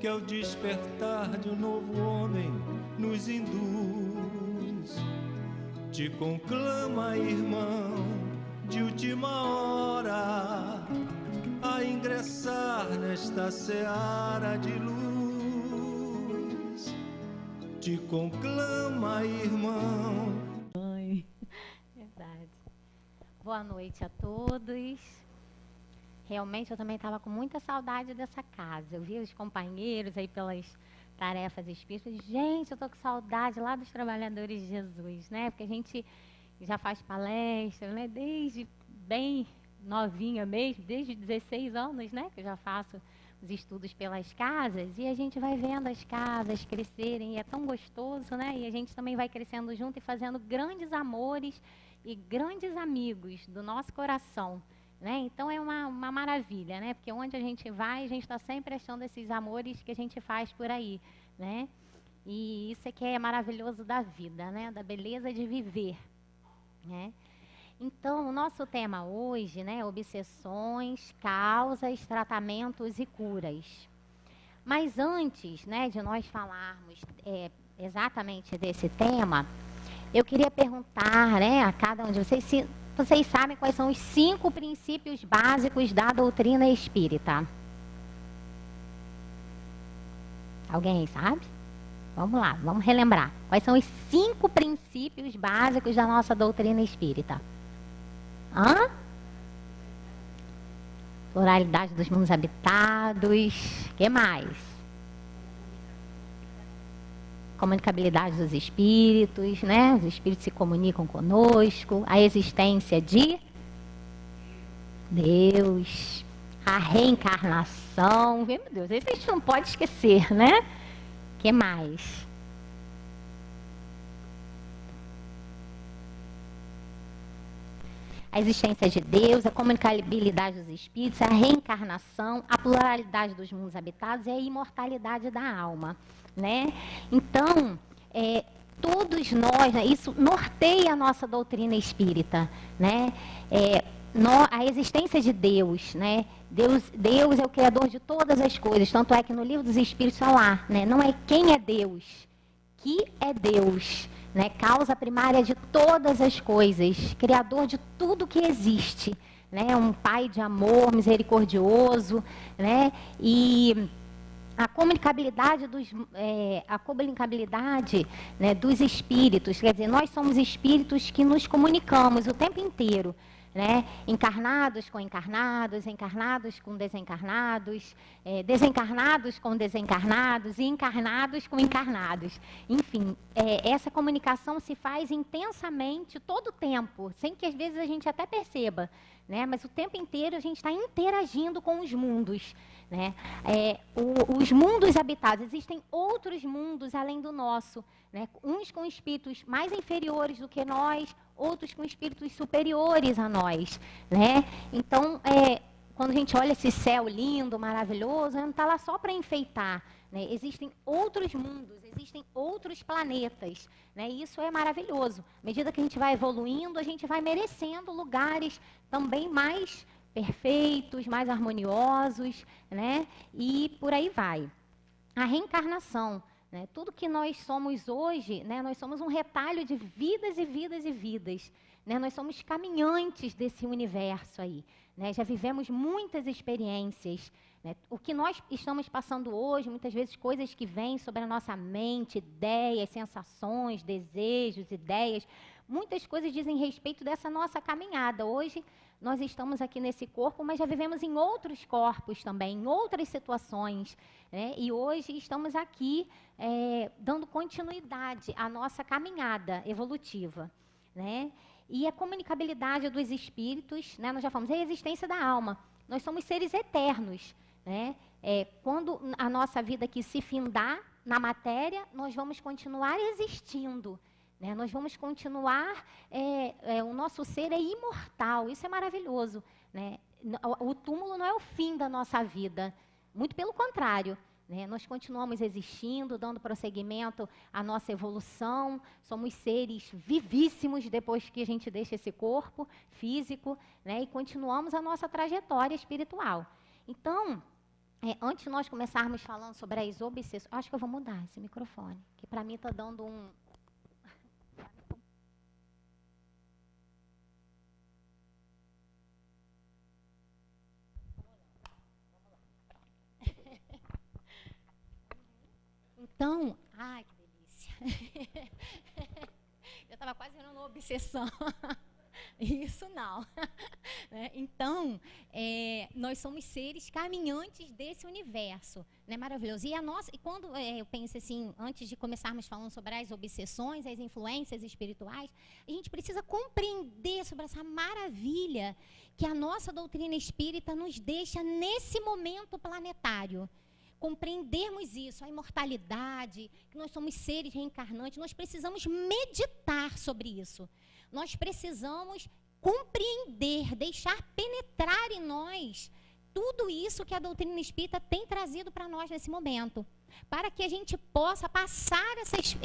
que ao despertar de um novo homem nos induz. Te conclama, irmão, de última hora, a ingressar nesta seara de luz. Te conclama, irmão. Ai, verdade. Boa noite a todos. Realmente eu também estava com muita saudade dessa casa. Eu vi os companheiros aí pelas tarefas espíritas. Gente, eu estou com saudade lá dos trabalhadores de Jesus, né? Porque a gente já faz palestra, né? Desde bem novinha mesmo, desde 16 anos, né? Que eu já faço os estudos pelas casas. E a gente vai vendo as casas crescerem. E é tão gostoso, né? E a gente também vai crescendo junto e fazendo grandes amores e grandes amigos do nosso coração. Né? Então é uma maravilha, né? Porque onde a gente vai, a gente está sempre achando esses amores que a gente faz por aí, né? E isso é que é maravilhoso da vida, né? Da beleza de viver, né? Então, o nosso tema hoje, né? Obsessões, causas, tratamentos e curas. Mas antes, né, de nós falarmos exatamente desse tema, eu queria perguntar, né, a cada um de vocês se vocês sabem quais são os 5 princípios básicos da doutrina espírita. Alguém sabe? Vamos lá, vamos relembrar. Quais são os 5 princípios básicos da nossa doutrina espírita? Pluralidade dos mundos habitados. O que mais? Comunicabilidade dos espíritos, né? Os espíritos se comunicam conosco. A existência de Deus. A reencarnação. Meu Deus, isso a gente não pode esquecer, né? O que mais? A existência de Deus, a comunicabilidade dos espíritos, a reencarnação, a pluralidade dos mundos habitados e a imortalidade da alma, né? Então, todos nós, né, isso norteia a nossa doutrina espírita, né? A existência de Deus, né? Deus é o criador de todas as coisas, tanto é que no livro dos Espíritos está lá, né? Não é quem é Deus, que é Deus, né? Causa primária de todas as coisas, criador de tudo que existe, né? Um pai de amor misericordioso, né? E a comunicabilidade né, dos espíritos, quer dizer, nós somos espíritos que nos comunicamos o tempo inteiro, né? Encarnados com encarnados, encarnados com desencarnados, desencarnados com desencarnados e encarnados com encarnados. Enfim, essa comunicação se faz intensamente todo o tempo, sem que às vezes a gente até perceba, né? Mas o tempo inteiro a gente está interagindo com os mundos, né? Os mundos habitados, existem outros mundos além do nosso, né? Uns com espíritos mais inferiores do que nós, outros com espíritos superiores a nós, né? Então, quando a gente olha esse céu lindo, maravilhoso, não está lá só para enfeitar, né? Existem outros mundos, existem outros planetas, né? E isso é maravilhoso. À medida que a gente vai evoluindo, a gente vai merecendo lugares também mais perfeitos, mais harmoniosos, né? E por aí vai. A reencarnação, né? Tudo que nós somos hoje, né? Nós somos um retalho de vidas e vidas e vidas, né? Nós somos caminhantes desse universo aí, né? Já vivemos muitas experiências, né? O que nós estamos passando hoje, muitas vezes coisas que vêm sobre a nossa mente, ideias, sensações, desejos, ideias, muitas coisas dizem respeito dessa nossa caminhada. Hoje nós estamos aqui nesse corpo, mas já vivemos em outros corpos também, em outras situações, né? E hoje estamos aqui dando continuidade à nossa caminhada evolutiva, né? E a comunicabilidade dos espíritos, né? Nós já falamos, é a existência da alma. Nós somos seres eternos, né? Quando a nossa vida aqui se findar na matéria, nós vamos continuar existindo, né? Nós vamos continuar, o nosso ser é imortal, isso é maravilhoso, né? O túmulo não é o fim da nossa vida, muito pelo contrário, né? Nós continuamos existindo, dando prosseguimento à nossa evolução, somos seres vivíssimos depois que a gente deixa esse corpo físico, né? E continuamos a nossa trajetória espiritual. Então, Antes de nós começarmos falando sobre as obsessões, acho que eu vou mudar esse microfone, que para mim está dando um... Então, ai, que delícia. Eu estava quase virando uma obsessão. Isso não. Né? Então, nós somos seres caminhantes desse universo, né? Maravilhoso. E quando eu penso assim, antes de começarmos falando sobre as obsessões, as influências espirituais, a gente precisa compreender sobre essa maravilha que a nossa doutrina espírita nos deixa nesse momento planetário. Compreendermos isso, a imortalidade, que nós somos seres reencarnantes, nós precisamos meditar sobre isso. Nós precisamos compreender, deixar penetrar em nós tudo isso que a doutrina espírita tem trazido para nós nesse momento, para que a gente possa passar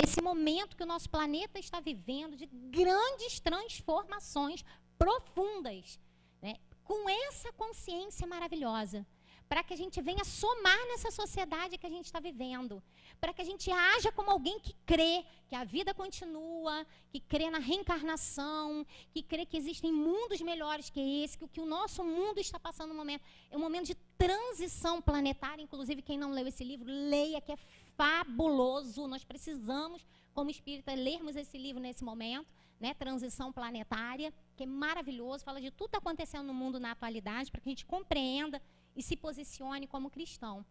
esse momento que o nosso planeta está vivendo de grandes transformações profundas, né? Com essa consciência maravilhosa, para que a gente venha somar nessa sociedade que a gente está vivendo, para que a gente haja como alguém que crê que a vida continua, que crê na reencarnação, que crê que existem mundos melhores que esse, que o nosso mundo está passando no momento é um momento de transição planetária. Inclusive, quem não leu esse livro, leia, que é fabuloso. Nós precisamos, como espírita, lermos esse livro nesse momento, né? Transição Planetária, que é maravilhoso, fala de tudo que está acontecendo no mundo na atualidade, para que a gente compreenda e se posicione como cristão,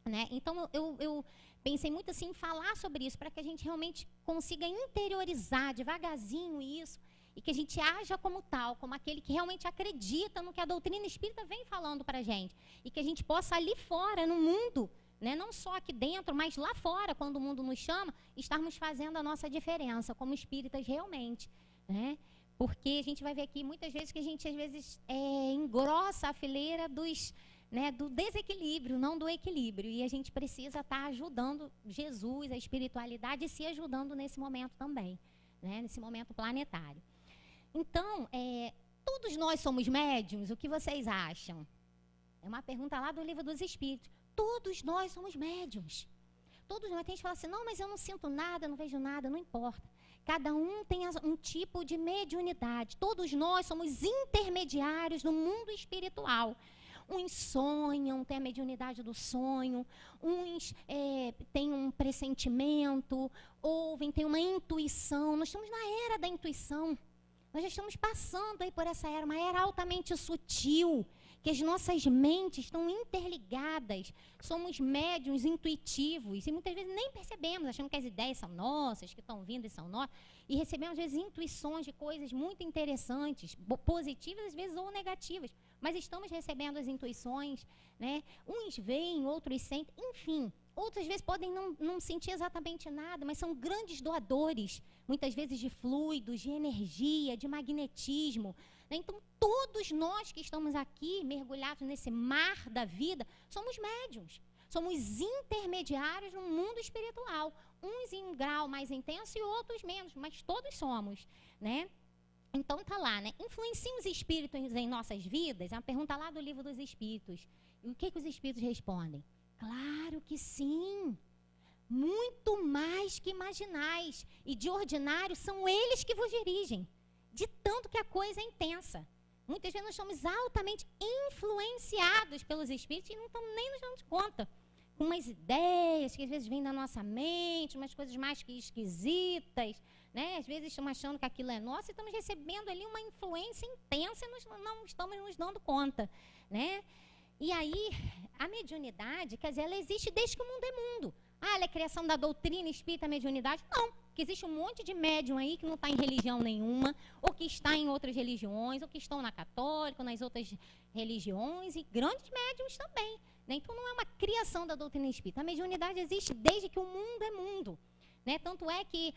né? Então, eu pensei muito assim em falar sobre isso, para que a gente realmente consiga interiorizar devagarzinho isso, e que a gente haja como tal, como aquele que realmente acredita no que a doutrina espírita vem falando para a gente, e que a gente possa ali fora, no mundo, né? Não só aqui dentro, mas lá fora, quando o mundo nos chama, estarmos fazendo a nossa diferença, como espíritas realmente, né? Porque a gente vai ver aqui muitas vezes que a gente, às vezes, engrossa a fileira do desequilíbrio, não do equilíbrio. E a gente precisa estar ajudando Jesus, a espiritualidade, e se ajudando nesse momento também, né? Nesse momento planetário. Então, todos nós somos médiuns? O que vocês acham? É uma pergunta lá do Livro dos Espíritos. Todos nós somos médiuns. Todos nós. Tem gente que fala assim, não, mas eu não sinto nada, não vejo nada, não importa. Cada um tem um tipo de mediunidade. Todos nós somos intermediários no mundo espiritual. Uns sonham, têm a mediunidade do sonho, uns têm um pressentimento, ouvem, têm uma intuição. Nós estamos na era da intuição. Nós já estamos passando aí por essa era, uma era altamente sutil, que as nossas mentes estão interligadas. Somos médiuns intuitivos e muitas vezes nem percebemos, achando que as ideias são nossas, que estão vindo e são nossas, e recebemos às vezes intuições de coisas muito interessantes, positivas às vezes ou negativas, mas estamos recebendo as intuições, né? Uns veem, outros sentem, enfim. Outras vezes podem não sentir exatamente nada, mas são grandes doadores, muitas vezes de fluidos, de energia, de magnetismo, né? Então, todos nós que estamos aqui, mergulhados nesse mar da vida, somos médiuns. Somos intermediários no mundo espiritual. Uns em um grau mais intenso e outros menos, mas todos somos, né? Então, tá lá, né? Influenciam os espíritos em nossas vidas? É uma pergunta lá do Livro dos Espíritos. E o que os espíritos respondem? Claro que sim, muito mais que imaginais, e de ordinário são eles que vos dirigem, de tanto que a coisa é intensa. Muitas vezes nós somos altamente influenciados pelos espíritos e não estamos nem nos dando conta, com umas ideias que às vezes vêm da nossa mente, umas coisas mais que esquisitas, né? Às vezes estamos achando que aquilo é nosso e estamos recebendo ali uma influência intensa e nós não estamos nos dando conta, né? E aí, a mediunidade, quer dizer, ela existe desde que o mundo é mundo. Ah, ela é criação da doutrina espírita, a mediunidade? Não, porque existe um monte de médium aí que não está em religião nenhuma, ou que está em outras religiões, ou que estão na católica, ou nas outras religiões, e grandes médiums também, né? Então, não é uma criação da doutrina espírita. A mediunidade existe desde que o mundo é mundo, né? Tanto é que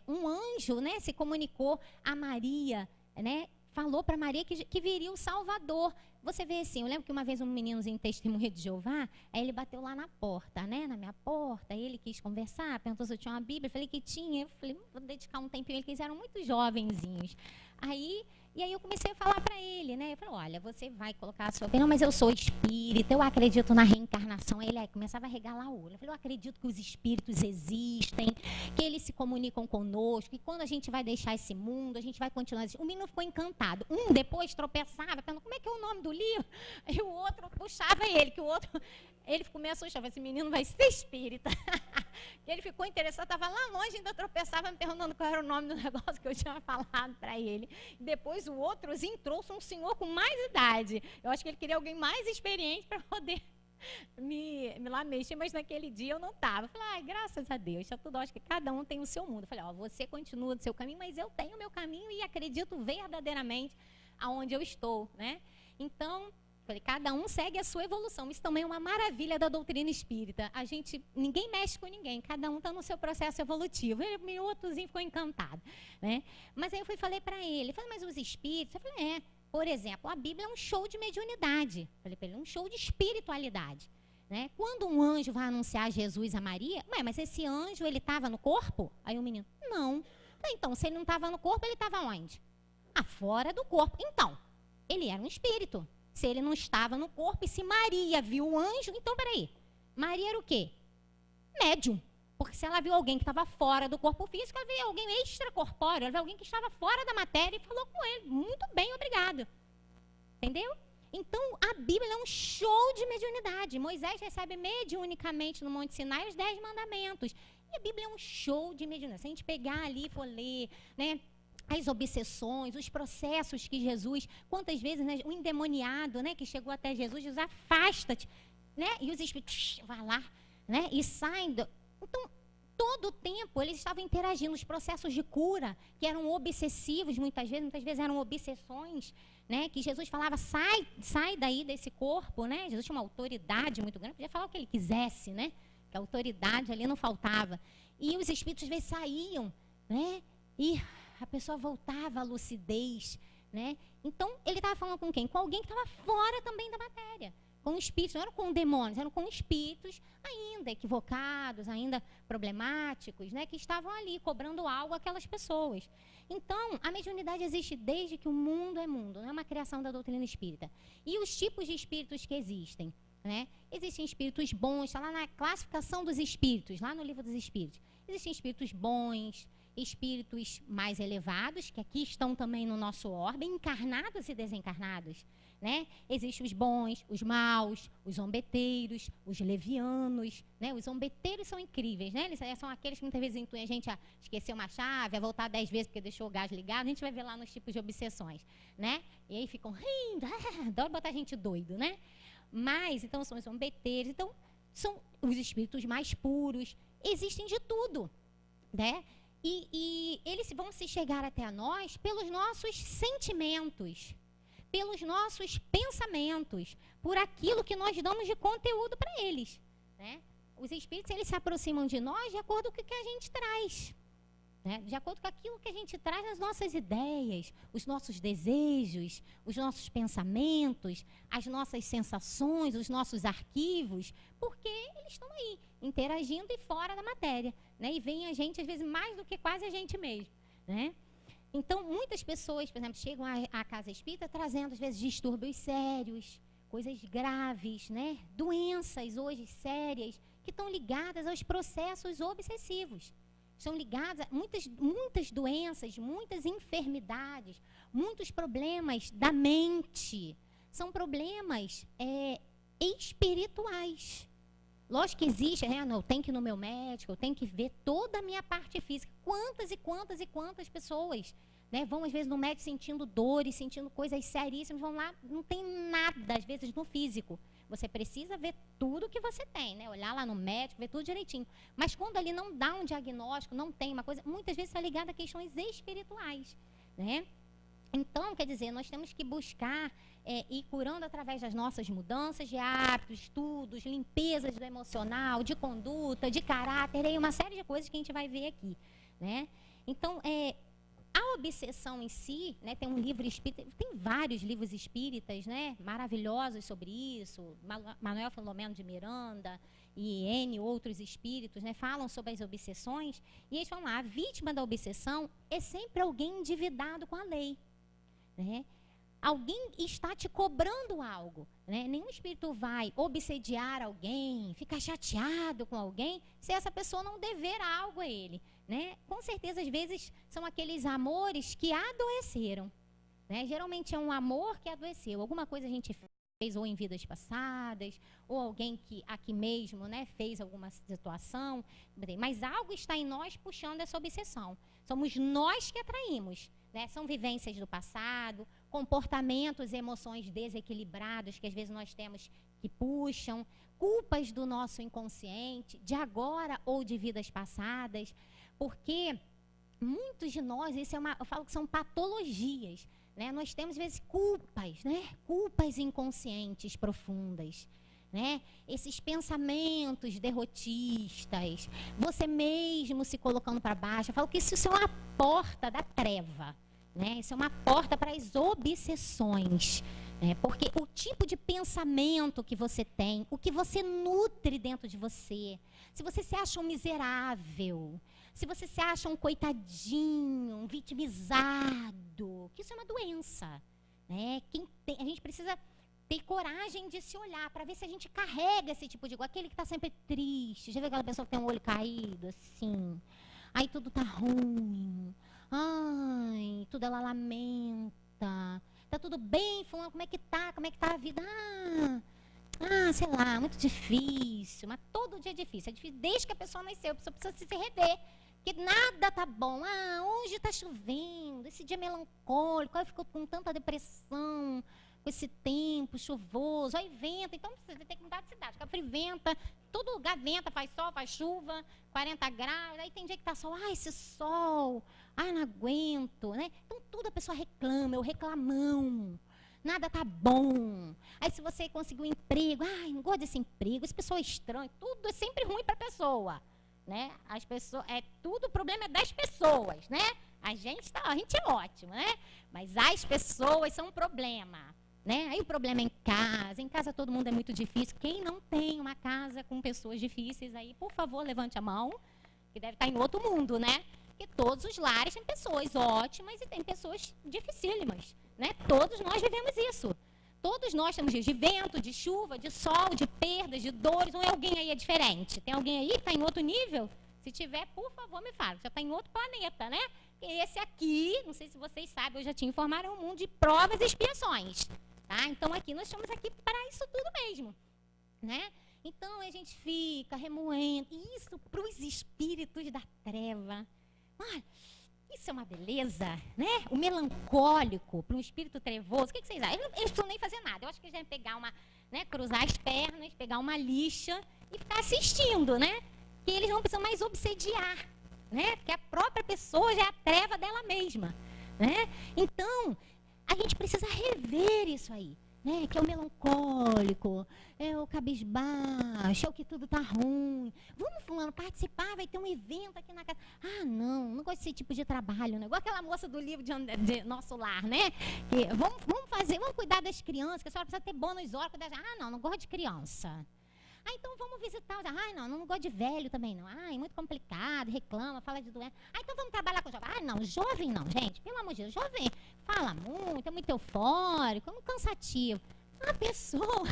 um anjo, né, se comunicou a Maria, né? Falou para Maria que viria o Salvador. Você vê assim, eu lembro que uma vez um meninozinho testemunha de Jeová, aí ele bateu lá na porta, né, na minha porta, aí ele quis conversar, perguntou se eu tinha uma Bíblia, eu falei que tinha, eu falei, vou dedicar um tempinho, eles eram muito jovenzinhos. Aí, E aí eu comecei a falar para ele, né? Eu falei, olha, você vai colocar a sua opinião, mas eu sou espírita, eu acredito na reencarnação. Ele começava a regalar o olho. Eu falei, eu acredito que os espíritos existem, que eles se comunicam conosco, que quando a gente vai deixar esse mundo, a gente vai continuar existindo. O menino ficou encantado. Depois tropeçava, falando, como é que é o nome do livro? E o outro puxava ele, que o outro... Ele começou a achar, esse menino vai ser espírita. Ele ficou interessado, estava lá longe, ainda tropeçava, me perguntando qual era o nome do negócio que eu tinha falado para ele. Depois o outrozinho trouxe um senhor com mais idade. Eu acho que ele queria alguém mais experiente para poder me lá mexer, mas naquele dia eu não estava. Eu falei, graças a Deus, tá tudo, acho que cada um tem o seu mundo. Eu falei, você continua do seu caminho, mas eu tenho o meu caminho e acredito verdadeiramente aonde eu estou, né? Então... Falei, cada um segue a sua evolução. Isso também é uma maravilha da doutrina espírita. Ninguém mexe com ninguém, cada um está no seu processo evolutivo. O outrozinho ficou encantado, né? Mas aí eu falei para ele, mas os espíritos? Eu falei, por exemplo, a Bíblia é um show de mediunidade. Falei para ele, um show de espiritualidade. Né? Quando um anjo vai anunciar Jesus a Maria, mas esse anjo, ele estava no corpo? Aí o menino, não. Então, se ele não estava no corpo, ele estava onde? Fora do corpo. Então, ele era um espírito. Se ele não estava no corpo, e se Maria viu o anjo, então, peraí, Maria era o quê? Médium. Porque se ela viu alguém que estava fora do corpo físico, ela viu alguém extracorpóreo, ela viu alguém que estava fora da matéria e falou com ele, muito bem, obrigado. Entendeu? Então, a Bíblia é um show de mediunidade. Moisés recebe mediunicamente no Monte Sinai os 10 mandamentos. E a Bíblia é um show de mediunidade. Se a gente pegar ali e for ler, né, as obsessões, os processos que Jesus, quantas vezes, né, o endemoniado, né, que chegou até Jesus, diz, afasta-te, né, e os espíritos, vai lá, né, e saem. Então, todo o tempo eles estavam interagindo, os processos de cura, que eram obsessivos muitas vezes eram obsessões, né, que Jesus falava, sai daí desse corpo, né, Jesus tinha uma autoridade muito grande, podia falar o que ele quisesse, né, que a autoridade ali não faltava. E os espíritos às vezes saíam, né, e a pessoa voltava à lucidez, né? Então, ele estava falando com quem? Com alguém que estava fora também da matéria. Com espíritos, não eram com demônios, eram com espíritos ainda equivocados, ainda problemáticos, né? Que estavam ali cobrando algo àquelas pessoas. Então, a mediunidade existe desde que o mundo é mundo, não é uma criação da doutrina espírita. E os tipos de espíritos que existem, né? Existem espíritos bons, está lá na classificação dos espíritos, lá no livro dos espíritos. Existem espíritos bons, espíritos mais elevados, que aqui estão também no nosso orbe, encarnados e desencarnados, né? Existem os bons, os maus, os zombeteiros, os levianos, né? Os zombeteiros são incríveis, né? Eles são aqueles que muitas vezes intuem a gente a esquecer uma chave, a voltar 10 vezes porque deixou o gás ligado. A gente vai ver lá nos tipos de obsessões, né? E aí ficam rindo, adoro botar a gente doido, né? Mas, então, são os zombeteiros, então, são os espíritos mais puros, existem de tudo, né? E eles vão se chegar até nós pelos nossos sentimentos, pelos nossos pensamentos, por aquilo que nós damos de conteúdo para eles, né? Os espíritos, eles se aproximam de nós de acordo com o que a gente traz, né? De acordo com aquilo que a gente traz nas nossas ideias, os nossos desejos, os nossos pensamentos, as nossas sensações, os nossos arquivos, porque eles estão aí, interagindo e fora da matéria, né? E vem a gente, às vezes, mais do que quase a gente mesmo, né? Então, muitas pessoas, por exemplo, chegam à casa espírita trazendo, às vezes, distúrbios sérios, coisas graves, né? Doenças hoje sérias, que estão ligadas aos processos obsessivos. Estão ligadas a muitas doenças, muitas enfermidades, muitos problemas da mente. São problemas espirituais. Lógico que existe, eu tenho que ir no meu médico, eu tenho que ver toda a minha parte física. Quantas e quantas e quantas pessoas, né, vão às vezes no médico sentindo dores, sentindo coisas seríssimas, vão lá, não tem nada, às vezes, no físico. Você precisa ver tudo que você tem, né? Olhar lá no médico, ver tudo direitinho. Mas quando ali não dá um diagnóstico, não tem uma coisa, muitas vezes está ligado a questões espirituais, né? Então, quer dizer, nós temos que buscar ir curando através das nossas mudanças de hábitos, estudos, limpezas do emocional, de conduta, de caráter, e uma série de coisas que a gente vai ver aqui, né? Então, a obsessão em si, né, tem um livro espírita, tem vários livros espíritas, né, maravilhosos sobre isso, Manuel Filomeno de Miranda e N outros espíritos, né, falam sobre as obsessões, e eles falam lá, a vítima da obsessão é sempre alguém endividado com a lei, né? Alguém está te cobrando algo, né? Nenhum espírito vai obsediar alguém, ficar chateado com alguém, se essa pessoa não dever algo a ele, né? Com certeza, às vezes, são aqueles amores que adoeceram, né? Geralmente é um amor que adoeceu. Alguma coisa a gente fez ou em vidas passadas, ou alguém que aqui mesmo, né, fez alguma situação, mas algo está em nós puxando essa obsessão. Somos nós que atraímos, né? São vivências do passado, comportamentos e emoções desequilibrados que às vezes nós temos que puxam, culpas do nosso inconsciente, de agora ou de vidas passadas, porque muitos de nós, eu falo que são patologias, né? Nós temos, às vezes, culpas, né? Culpas inconscientes profundas, né? Esses pensamentos derrotistas, você mesmo se colocando para baixo. Eu falo que isso é uma porta da treva, né? Isso é uma porta para as obsessões, né? Porque o tipo de pensamento que você tem, o que você nutre dentro de você, se você se acha um miserável, se você se acha um coitadinho, um vitimizado, que isso é uma doença, né? A gente precisa ter coragem de se olhar para ver se a gente carrega esse tipo de coisa. Aquele que está sempre triste, já viu aquela pessoa que tem um olho caído, assim, aí tudo tá ruim, ai, tudo ela lamenta, tá tudo bem, fulano, como é que tá a vida? Sei lá, muito difícil, mas todo dia é difícil desde que a pessoa nasceu, a pessoa precisa se rever, que nada tá bom, hoje está chovendo, esse dia melancólico, aí ficou com tanta depressão, com esse tempo chuvoso, aí venta, então você tem que mudar de cidade, fica venta, todo lugar venta, faz sol, faz chuva, 40 graus, aí tem dia que tá sol, esse sol, não aguento, né? Então tudo a pessoa reclama, é o reclamão, nada tá bom. Aí se você conseguiu um emprego, não gosto desse emprego, esse pessoal é estranho, tudo é sempre ruim para a pessoa, né? As pessoas, tudo, o problema é das pessoas, né? A gente é ótimo, né? Mas as pessoas são um problema, né? Aí o problema é em casa todo mundo é muito difícil. Quem não tem uma casa com pessoas difíceis aí, por favor, levante a mão, que deve estar em outro mundo, né? Porque todos os lares têm pessoas ótimas e tem pessoas dificílimas, né? Todos nós vivemos isso. Todos nós temos dias de vento, de chuva, de sol, de perdas, de dores. Ou alguém aí é diferente? Tem alguém aí que está em outro nível? Se tiver, por favor, me fala. Já está em outro planeta, né? Esse aqui, não sei se vocês sabem, eu já te informaram, é um mundo de provas e expiações. Tá? Então, aqui nós estamos aqui para isso tudo mesmo, né? Então, a gente fica remoendo. Isso para os espíritos da treva. Isso é uma beleza, né? O melancólico, para um espírito trevoso, o que vocês acham? Eles não precisam nem fazer nada. Eu acho que eles devem pegar cruzar as pernas, pegar uma lixa e ficar assistindo, né? Que eles não precisam mais obsediar, né? Porque a própria pessoa já é a treva dela mesma, né? Então, a gente precisa rever isso aí, né? Que é o melancólico, é o cabisbaixo, é o que tudo tá ruim. Vamos, fulano, participar, vai ter um evento aqui na casa. Não gosto desse tipo de trabalho, né? Igual aquela moça do livro de Nosso Lar, né? Que vamos cuidar das crianças, que a senhora precisa ter bônus horas. Não gosto de criança. Então vamos visitar. Não gosto de velho também, não. É muito complicado, reclama, fala de doença. Então vamos trabalhar com jovem. Não, jovem não, gente. Pelo amor de Deus, jovem fala muito, é muito eufórico, é muito cansativo. A pessoa,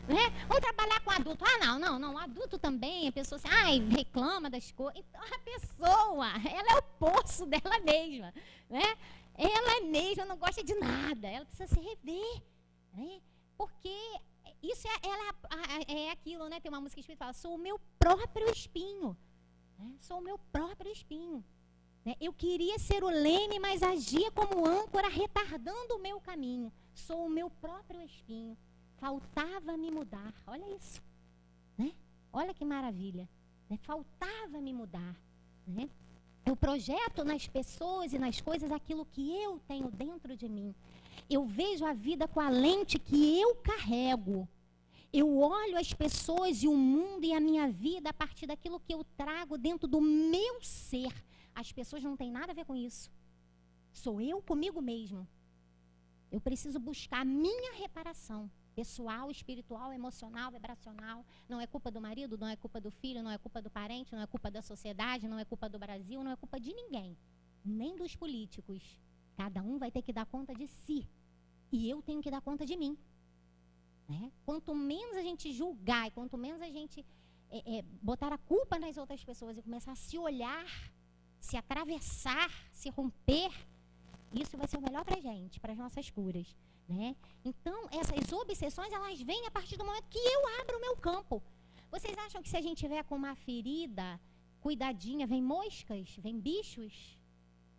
né? Vamos trabalhar com adulto. Não, adulto também, a pessoa assim, reclama das coisas. Então a pessoa, ela é o poço dela mesma, né? Ela mesma não gosta de nada, ela precisa se rever, né? Porque isso é aquilo, né? Tem uma música que fala, sou o meu próprio espinho, né? Sou o meu próprio espinho. Né? Eu queria ser o leme, mas agia como âncora, retardando o meu caminho. Sou o meu próprio espinho. Faltava-me mudar. Olha isso. Né? Olha que maravilha. Né? Faltava-me mudar. Né? Eu projeto nas pessoas e nas coisas aquilo que eu tenho dentro de mim. Eu vejo a vida com a lente que eu carrego. Eu olho as pessoas e o mundo e a minha vida a partir daquilo que eu trago dentro do meu ser. As pessoas não têm nada a ver com isso. Sou eu comigo mesmo. Eu preciso buscar a minha reparação. Pessoal, espiritual, emocional, vibracional. Não é culpa do marido, não é culpa do filho, não é culpa do parente, não é culpa da sociedade, não é culpa do Brasil, não é culpa de ninguém. Nem dos políticos. Cada um vai ter que dar conta de si. e eu tenho que dar conta de mim. Né? Quanto menos a gente julgar, e quanto menos a gente botar a culpa nas outras pessoas e começar a se olhar, se atravessar, se romper, isso vai ser o melhor para a gente, para as nossas curas. Né? Então, essas obsessões, elas vêm a partir do momento que eu abro o meu campo. Vocês acham que se a gente tiver com uma ferida cuidadinha, vem moscas, vem bichos?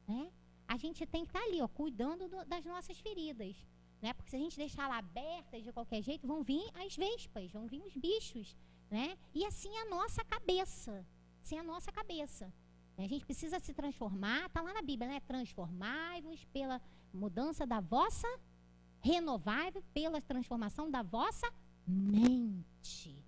Né? A gente tem que estar ali, ó, cuidando das nossas feridas. Né? Porque se a gente deixar lá abertas de qualquer jeito, vão vir as vespas, vão vir os bichos. Né? E assim a nossa cabeça. Assim a nossa cabeça. A gente precisa se transformar, está lá na Bíblia, né? Transformai-vos pela mudança da vossa, renovai-vos pela transformação da vossa mente.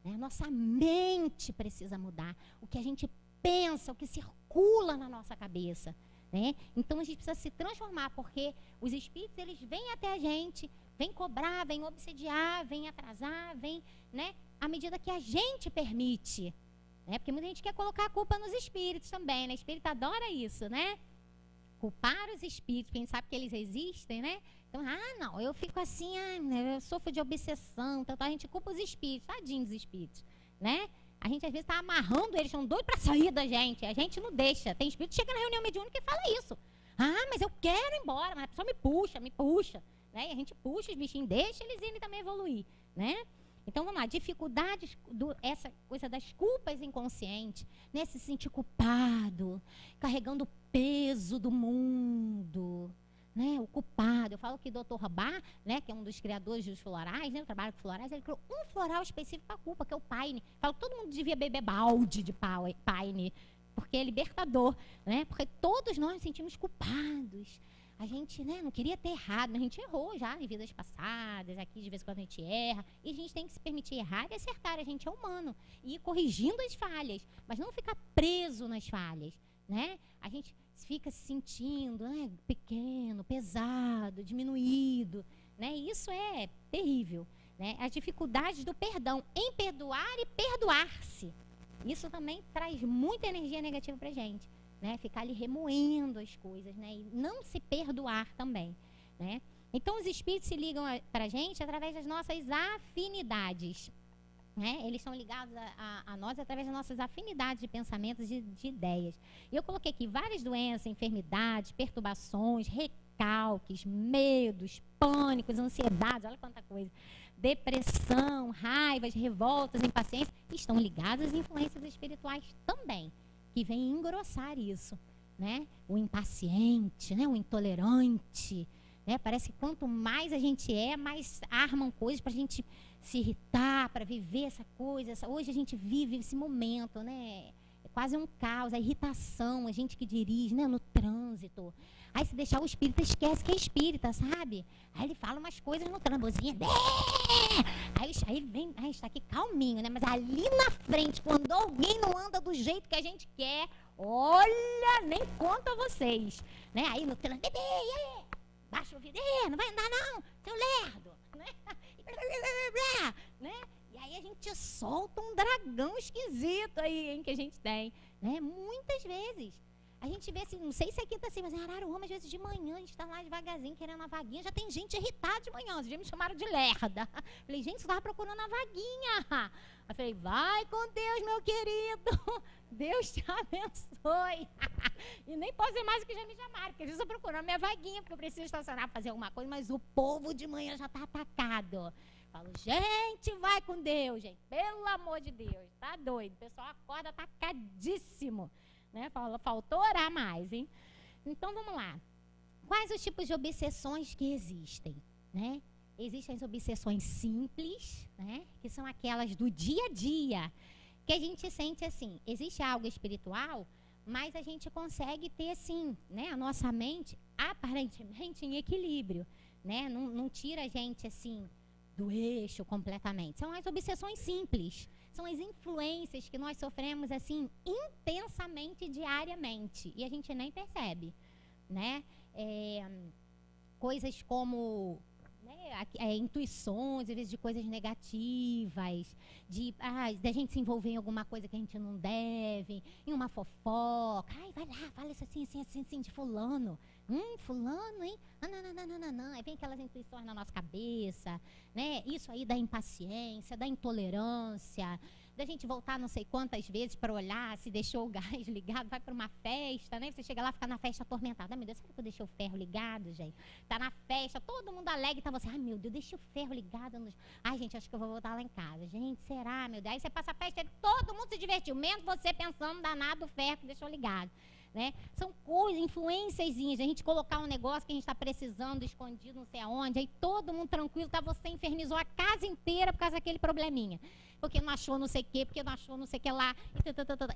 Né? A nossa mente precisa mudar. O que a gente pensa, o que circula na nossa cabeça. Né? Então a gente precisa se transformar, porque os espíritos, eles vêm até a gente, vêm cobrar, vêm obsediar, vêm atrasar, vêm, né? À medida que a gente permite. Né? Porque muita gente quer colocar a culpa nos espíritos também, né? O espírito adora isso, né? Culpar os espíritos, porque a gente sabe que eles existem, né? Então, não, eu fico assim, eu sofro de obsessão, então a gente culpa os espíritos, tadinhos dos espíritos, né? A gente às vezes está amarrando eles, estão doidos para sair da gente, a gente não deixa. Tem espírito que chega na reunião mediúnica e fala isso. Mas eu quero ir embora, mas a pessoa me puxa. Né? E a gente puxa os bichinhos, deixa eles irem também evoluir, né? Então, vamos lá, dificuldades, essa coisa das culpas inconscientes, né? Se sentir culpado, carregando o peso do mundo, né? O culpado. Eu falo que o Dr. Bach, né, que é um dos criadores dos florais, né, eu trabalho com florais, ele criou um floral específico para a culpa, que é o Paine. Falo que todo mundo devia beber balde de Paine, porque é libertador, né? Porque todos nós nos sentimos culpados. A gente, né, não queria ter errado, mas a gente errou já em vidas passadas, aqui de vez em quando a gente erra, e a gente tem que se permitir errar e acertar, a gente é humano, e ir corrigindo as falhas, mas não ficar preso nas falhas, né? A gente fica se sentindo, né, pequeno, pesado, diminuído, né? Isso é terrível, né? As dificuldades do perdão, em perdoar e perdoar-se, isso também traz muita energia negativa pra gente. Né, ficar ali remoendo as coisas, né, e não se perdoar também, né? Então os espíritos se ligam para a gente através das nossas afinidades, né? Eles são ligados a nós através das nossas afinidades de pensamentos, de ideias. E eu coloquei aqui várias doenças, enfermidades, perturbações, recalques, medos, pânicos, ansiedades, olha quanta coisa, depressão, raivas, revoltas, impaciência, estão ligadas às influências espirituais também, que vem engrossar isso, né? O impaciente, né? O intolerante, né? Parece que quanto mais a gente mais armam coisas para a gente se irritar, para viver essa coisa. Hoje a gente vive esse momento, né? É quase um caos, a irritação, a gente que dirige, né? No trânsito. Aí se deixar o espírita, esquece que é espírita, sabe? Aí ele fala umas coisas no trambozinho. Aí ele vem, está aqui calminho, né? Mas ali na frente, quando alguém não anda do jeito que a gente quer, olha, nem conto a vocês. Né? Aí no trânsito, baixa o vidro, não vai andar não, seu lerdo. Né? Né? E aí a gente solta um dragão esquisito aí, hein, que a gente tem. Né? Muitas vezes. A gente vê assim, não sei se aqui está assim, mas em Araruama, às vezes de manhã, a gente está lá devagarzinho, querendo a vaguinha, já tem gente irritada de manhã, os dias me chamaram de lerda. Falei, gente, você estava procurando a vaguinha. Eu falei, vai com Deus, meu querido, Deus te abençoe. E nem posso dizer mais o que já me chamaram, porque eles estão procurando a minha vaguinha, porque eu preciso estacionar para fazer alguma coisa, mas o povo de manhã já está atacado. Falo, gente, vai com Deus, gente, pelo amor de Deus, tá doido, o pessoal acorda atacadíssimo. Né? Faltou orar mais, hein? Então, vamos lá. Quais os tipos de obsessões que existem? Né? Existem as obsessões simples, né? Que são aquelas do dia a dia, que a gente sente assim, existe algo espiritual, mas a gente consegue ter, assim, né? A nossa mente aparentemente em equilíbrio, né? Não tira a gente, assim, do eixo completamente. São as obsessões simples. São as influências que nós sofremos, assim, intensamente, diariamente. E a gente nem percebe, né? Coisas como, né, intuições, às vezes de coisas negativas, da gente se envolver em alguma coisa que a gente não deve, em uma fofoca. Ai, vai lá, fala isso assim, de fulano. Fulano, hein? Não. Aí vem aquelas intuições na nossa cabeça, né? Isso aí da impaciência, da intolerância, da gente voltar não sei quantas vezes para olhar se deixou o gás ligado, vai para uma festa, né? Você chega lá, fica na festa atormentada. Ai, meu Deus, será que eu deixei o ferro ligado, gente? Tá na festa, todo mundo alegre, tá você. Ai, meu Deus, deixei o ferro ligado. Ai, gente, acho que eu vou voltar lá em casa. Gente, será, meu Deus? Aí você passa a festa e todo mundo se divertiu, menos você pensando danado o ferro que deixou ligado. Né? São coisas, influênciazinhas, a gente colocar um negócio que a gente está precisando, escondido não sei aonde, aí todo mundo tranquilo, tá, você infernizou a casa inteira por causa daquele probleminha. Porque não achou não sei o quê, porque não achou não sei o que lá.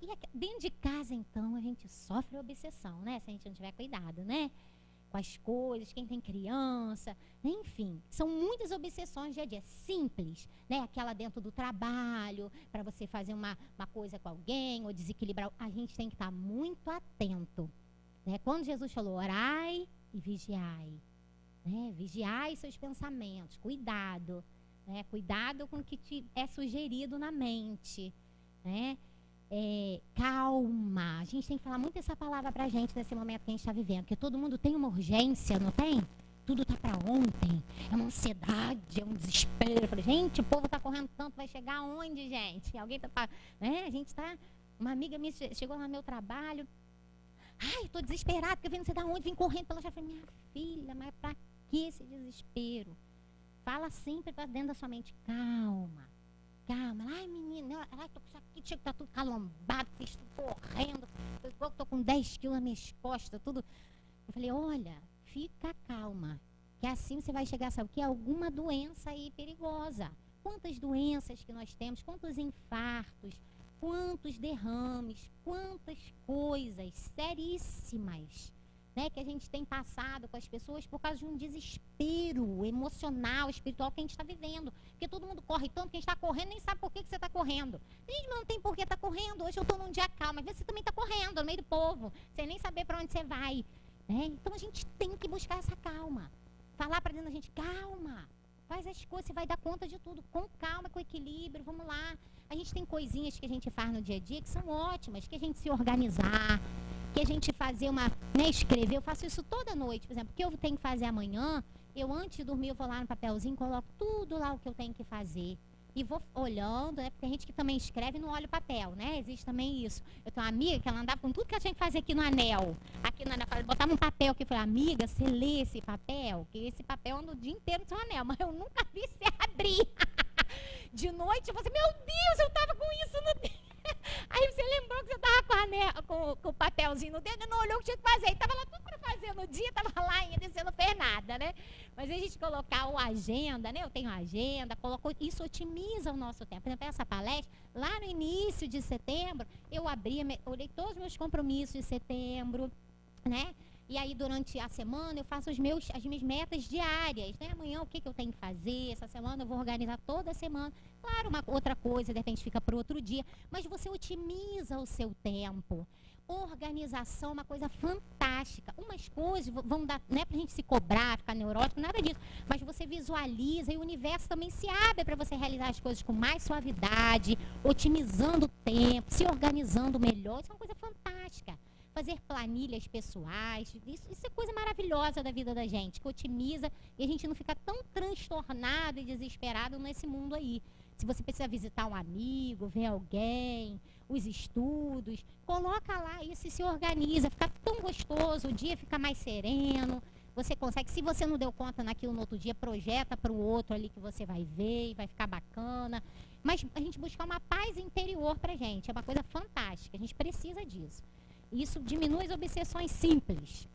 E dentro de casa, então, a gente sofre obsessão, né? Se a gente não tiver cuidado, né? Com as coisas, quem tem criança, enfim, são muitas obsessões dia a dia, simples, né? Aquela dentro do trabalho, para você fazer uma coisa com alguém, ou desequilibrar, a gente tem que estar muito atento, né? Quando Jesus falou, orai e vigiai, né? Vigiai seus pensamentos, cuidado, né? Cuidado com o que te é sugerido na mente, né? Calma, a gente tem que falar muito essa palavra pra gente nesse momento que a gente está vivendo, porque todo mundo tem uma urgência, não tem? Tudo tá para ontem, é uma ansiedade, é um desespero. Eu falei, gente, o povo tá correndo tanto, vai chegar aonde, gente? Alguém tá, né? A gente tá, uma amiga minha chegou lá no meu trabalho, ai, tô desesperada, porque eu não sei de onde, vim correndo pela chave. Eu falei, minha filha, mas pra que esse desespero? Fala sempre para dentro da sua mente, calma. Ai, menina, tô com isso aqui, tinha que tá tudo calombado, fiz tudo correndo, eu tô com 10 quilos nas minhas costas, tudo. Eu falei, olha, fica calma, que assim você vai chegar, sabe o que? Alguma doença aí perigosa. Quantas doenças que nós temos, quantos infartos, quantos derrames, quantas coisas seríssimas, né, que a gente tem passado com as pessoas por causa de um desespero emocional, espiritual que a gente está vivendo. Porque todo mundo corre tanto que a gente está correndo, nem sabe por que você está correndo. Gente, mas não tem por que estar correndo. Hoje eu estou num dia calmo, mas você também está correndo no meio do povo, sem nem saber para onde você vai. Né? Então a gente tem que buscar essa calma. Falar para dentro da gente, calma, faz as coisas, você vai dar conta de tudo, com calma, com equilíbrio, vamos lá. A gente tem coisinhas que a gente faz no dia a dia que são ótimas, que a gente se organizar, que a gente fazer escrever, eu faço isso toda noite, por exemplo, o que eu tenho que fazer amanhã, eu antes de dormir eu vou lá no papelzinho, coloco tudo lá o que eu tenho que fazer. E vou olhando, né? Porque tem gente que também escreve e não olha o papel, né? Existe também isso. Eu tenho uma amiga que ela andava com tudo que ela tinha que fazer aqui no anel. Aqui no anel, ela botava um papel aqui. Eu falei, amiga, você lê esse papel? Que esse papel anda o dia inteiro no seu anel, mas eu nunca vi você abrir. De noite, você, meu Deus, eu tava com isso no dedo. Aí você lembrou que você estava com o papelzinho no dedo e não olhou o que tinha que fazer. E estava lá tudo para fazer no dia, estava lá ainda e você não fez nada, né? Mas a gente colocar o agenda, né? Eu tenho agenda, isso otimiza o nosso tempo. Por exemplo, essa palestra, lá no início de setembro, eu olhei todos os meus compromissos de setembro, né? E aí, durante a semana, eu faço as minhas metas diárias, né? Amanhã, o que eu tenho que fazer? Essa semana, eu vou organizar toda a semana. Claro, uma outra coisa, de repente, fica para outro dia. Mas você otimiza o seu tempo. Organização é uma coisa fantástica. Umas coisas vão dar, não é para a gente se cobrar, ficar neurótico, nada disso. Mas você visualiza e o universo também se abre para você realizar as coisas com mais suavidade, otimizando o tempo, se organizando melhor. Isso é uma coisa fantástica. Fazer planilhas pessoais, isso é coisa maravilhosa da vida da gente, que otimiza e a gente não fica tão transtornado e desesperado nesse mundo aí. Se você precisa visitar um amigo, ver alguém, os estudos, coloca lá isso e se organiza, fica tão gostoso, o dia fica mais sereno, você consegue, se você não deu conta naquilo no outro dia, projeta para o outro ali que você vai ver e vai ficar bacana. Mas a gente buscar uma paz interior pra gente, é uma coisa fantástica, a gente precisa disso. Isso diminui as obsessões simples.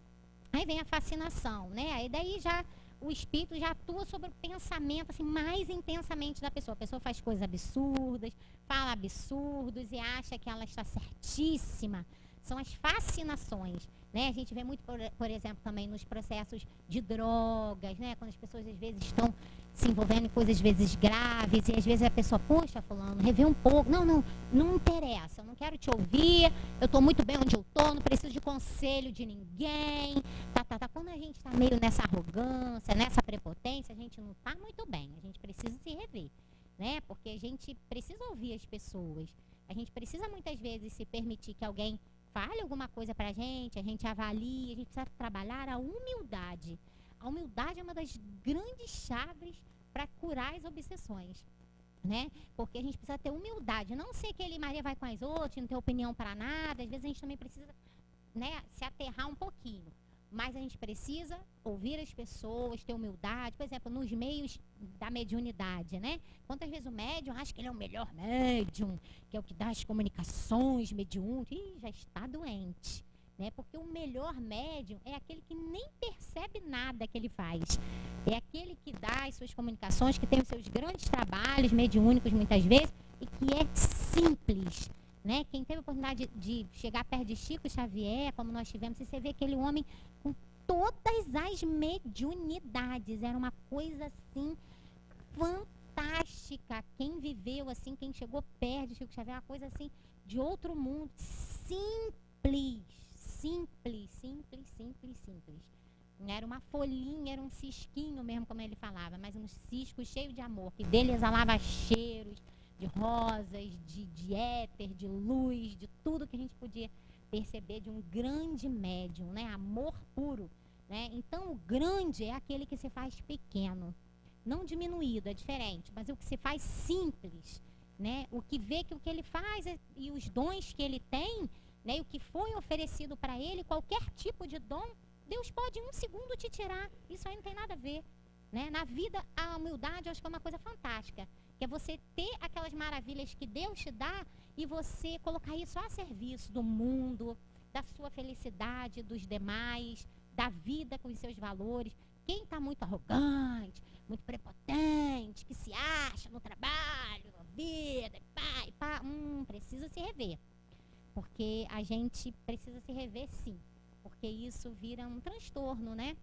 Aí vem a fascinação, né? Aí daí já o espírito já atua sobre o pensamento assim, mais intensamente da pessoa. A pessoa faz coisas absurdas, fala absurdos e acha que ela está certíssima. São as fascinações, né? A gente vê muito, por exemplo, também nos processos de drogas, né? Quando as pessoas às vezes estão se envolvendo em coisas às vezes graves, e às vezes a pessoa, poxa, fulano, revê um pouco, não interessa, eu não quero te ouvir, eu estou muito bem onde eu estou, não preciso de conselho de ninguém, Quando a gente está meio nessa arrogância, nessa prepotência, a gente não está muito bem, a gente precisa se rever, né? Porque a gente precisa ouvir as pessoas, a gente precisa muitas vezes se permitir que alguém fale alguma coisa pra gente, a gente avalie, a gente precisa trabalhar a humildade. A humildade é uma das grandes chaves para curar as obsessões, né? Porque a gente precisa ter humildade, não ser aquele Maria vai com as outras, não ter opinião para nada, às vezes a gente também precisa, né, se aterrar um pouquinho. Mas a gente precisa ouvir as pessoas, ter humildade, por exemplo, nos meios da mediunidade, né? Quantas vezes o médium acha que ele é o melhor médium, que é o que dá as comunicações mediúnicas, e já está doente, né? Porque o melhor médium é aquele que nem percebe nada que ele faz. É aquele que dá as suas comunicações, que tem os seus grandes trabalhos mediúnicos muitas vezes, e que é simples, né? Quem teve a oportunidade de chegar perto de Chico Xavier, como nós tivemos, você vê aquele homem com todas as mediunidades, era uma coisa assim fantástica. Quem viveu assim, quem chegou perto de Chico Xavier, uma coisa assim de outro mundo, simples. Era uma folhinha, era um cisquinho mesmo, como ele falava, mas um cisco cheio de amor, que dele exalava cheiros de rosas, de éter, de luz, de tudo que a gente podia perceber de um grande médium, né? Amor puro, né? Então, o grande é aquele que se faz pequeno, não diminuído, é diferente, mas o que se faz simples, né? O que vê que o que ele faz e os dons que ele tem, né? E o que foi oferecido para ele, qualquer tipo de dom, Deus pode em um segundo te tirar. Isso aí não tem nada a ver, né? Na vida, a humildade eu acho que é uma coisa fantástica, que é você ter aquelas maravilhas que Deus te dá e você colocar isso a serviço do mundo, da sua felicidade, dos demais, da vida com os seus valores. Quem está muito arrogante, muito prepotente, que se acha no trabalho, na vida, pá, precisa se rever. Porque a gente precisa se rever, sim. Porque isso vira um transtorno, né?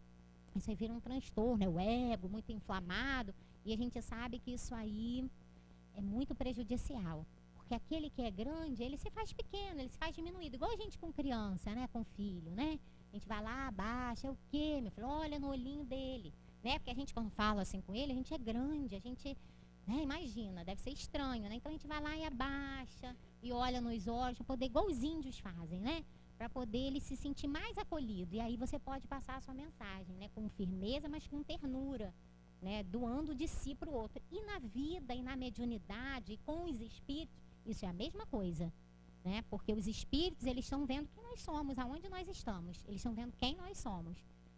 Isso aí vira um transtorno, é o ego muito inflamado. E a gente sabe que isso aí é muito prejudicial. Porque aquele que é grande, ele se faz pequeno, ele se faz diminuído. Igual a gente com criança, né? Com filho, né? A gente vai lá, abaixa, é o quê, meu filho? Olha no olhinho dele, né? Porque a gente, quando fala assim com ele, a gente é grande, a gente, né? Imagina, deve ser estranho, né? Então a gente vai lá e abaixa e olha nos olhos, para poder, igual os índios fazem, né? Para poder ele se sentir mais acolhido. E aí você pode passar a sua mensagem, né? Com firmeza, mas com ternura, né? Doando de si para o outro. E na vida, e na mediunidade, e com os espíritos, isso é a mesma coisa, né? Porque os espíritos, eles estão vendo quem nós somos, aonde nós estamos. Eles estão vendo quem nós somos,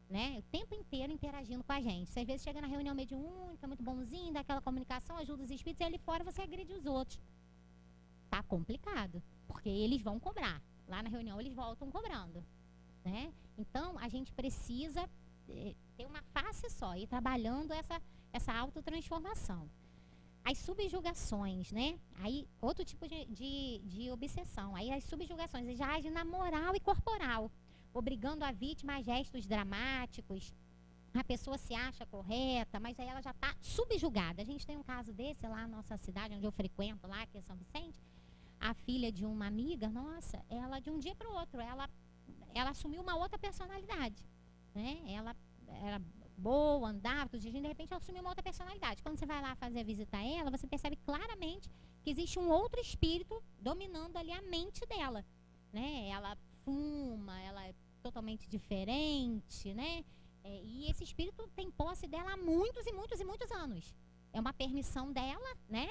né? O tempo inteiro interagindo com a gente. Você às vezes chega na reunião mediúnica, muito bonzinho, dá aquela comunicação, ajuda os espíritos, e ali fora você agride os outros. Tá complicado, porque eles vão cobrar. Lá na reunião eles voltam cobrando, né? Então, a gente precisa ter uma face só, e trabalhando essa autotransformação. As subjugações, né? Aí, outro tipo de obsessão. Aí, as subjugações já agem na moral e corporal, obrigando a vítima a gestos dramáticos. A pessoa se acha correta, mas aí ela já está subjugada. A gente tem um caso desse lá na nossa cidade, onde eu frequento, lá, que é São Vicente. A filha de uma amiga, nossa, ela de um dia para o outro, ela assumiu uma outra personalidade, né? Ela era boa, andava, tudo, de repente ela assumiu uma outra personalidade. Quando você vai lá fazer a visita a ela, você percebe claramente que existe um outro espírito dominando ali a mente dela, né? Ela fuma, ela é totalmente diferente, né? E esse espírito tem posse dela há muitos e muitos e muitos anos. É uma permissão dela, né?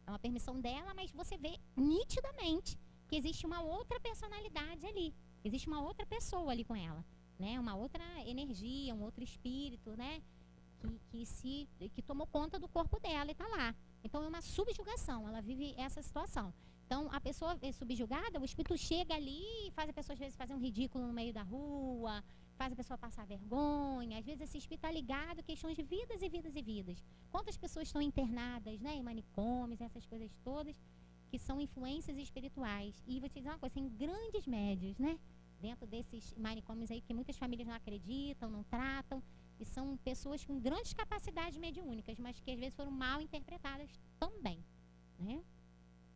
É uma permissão dela, mas você vê nitidamente que existe uma outra personalidade ali. Existe uma outra pessoa ali com ela, né? Uma outra energia, um outro espírito, né? Que tomou conta do corpo dela e está lá. Então, é uma subjugação, ela vive essa situação. Então, a pessoa é subjugada, o espírito chega ali e faz a pessoa, às vezes, fazer um ridículo no meio da rua, faz a pessoa passar vergonha. Às vezes, esse espírito está ligado a questões de vidas e vidas e vidas. Quantas pessoas estão internadas, né, em manicômios, essas coisas todas, que são influências espirituais. E vou te dizer uma coisa, tem grandes médios, né, dentro desses manicômios aí, que muitas famílias não acreditam, não tratam, E são pessoas com grandes capacidades mediúnicas, mas que às vezes foram mal interpretadas também, né?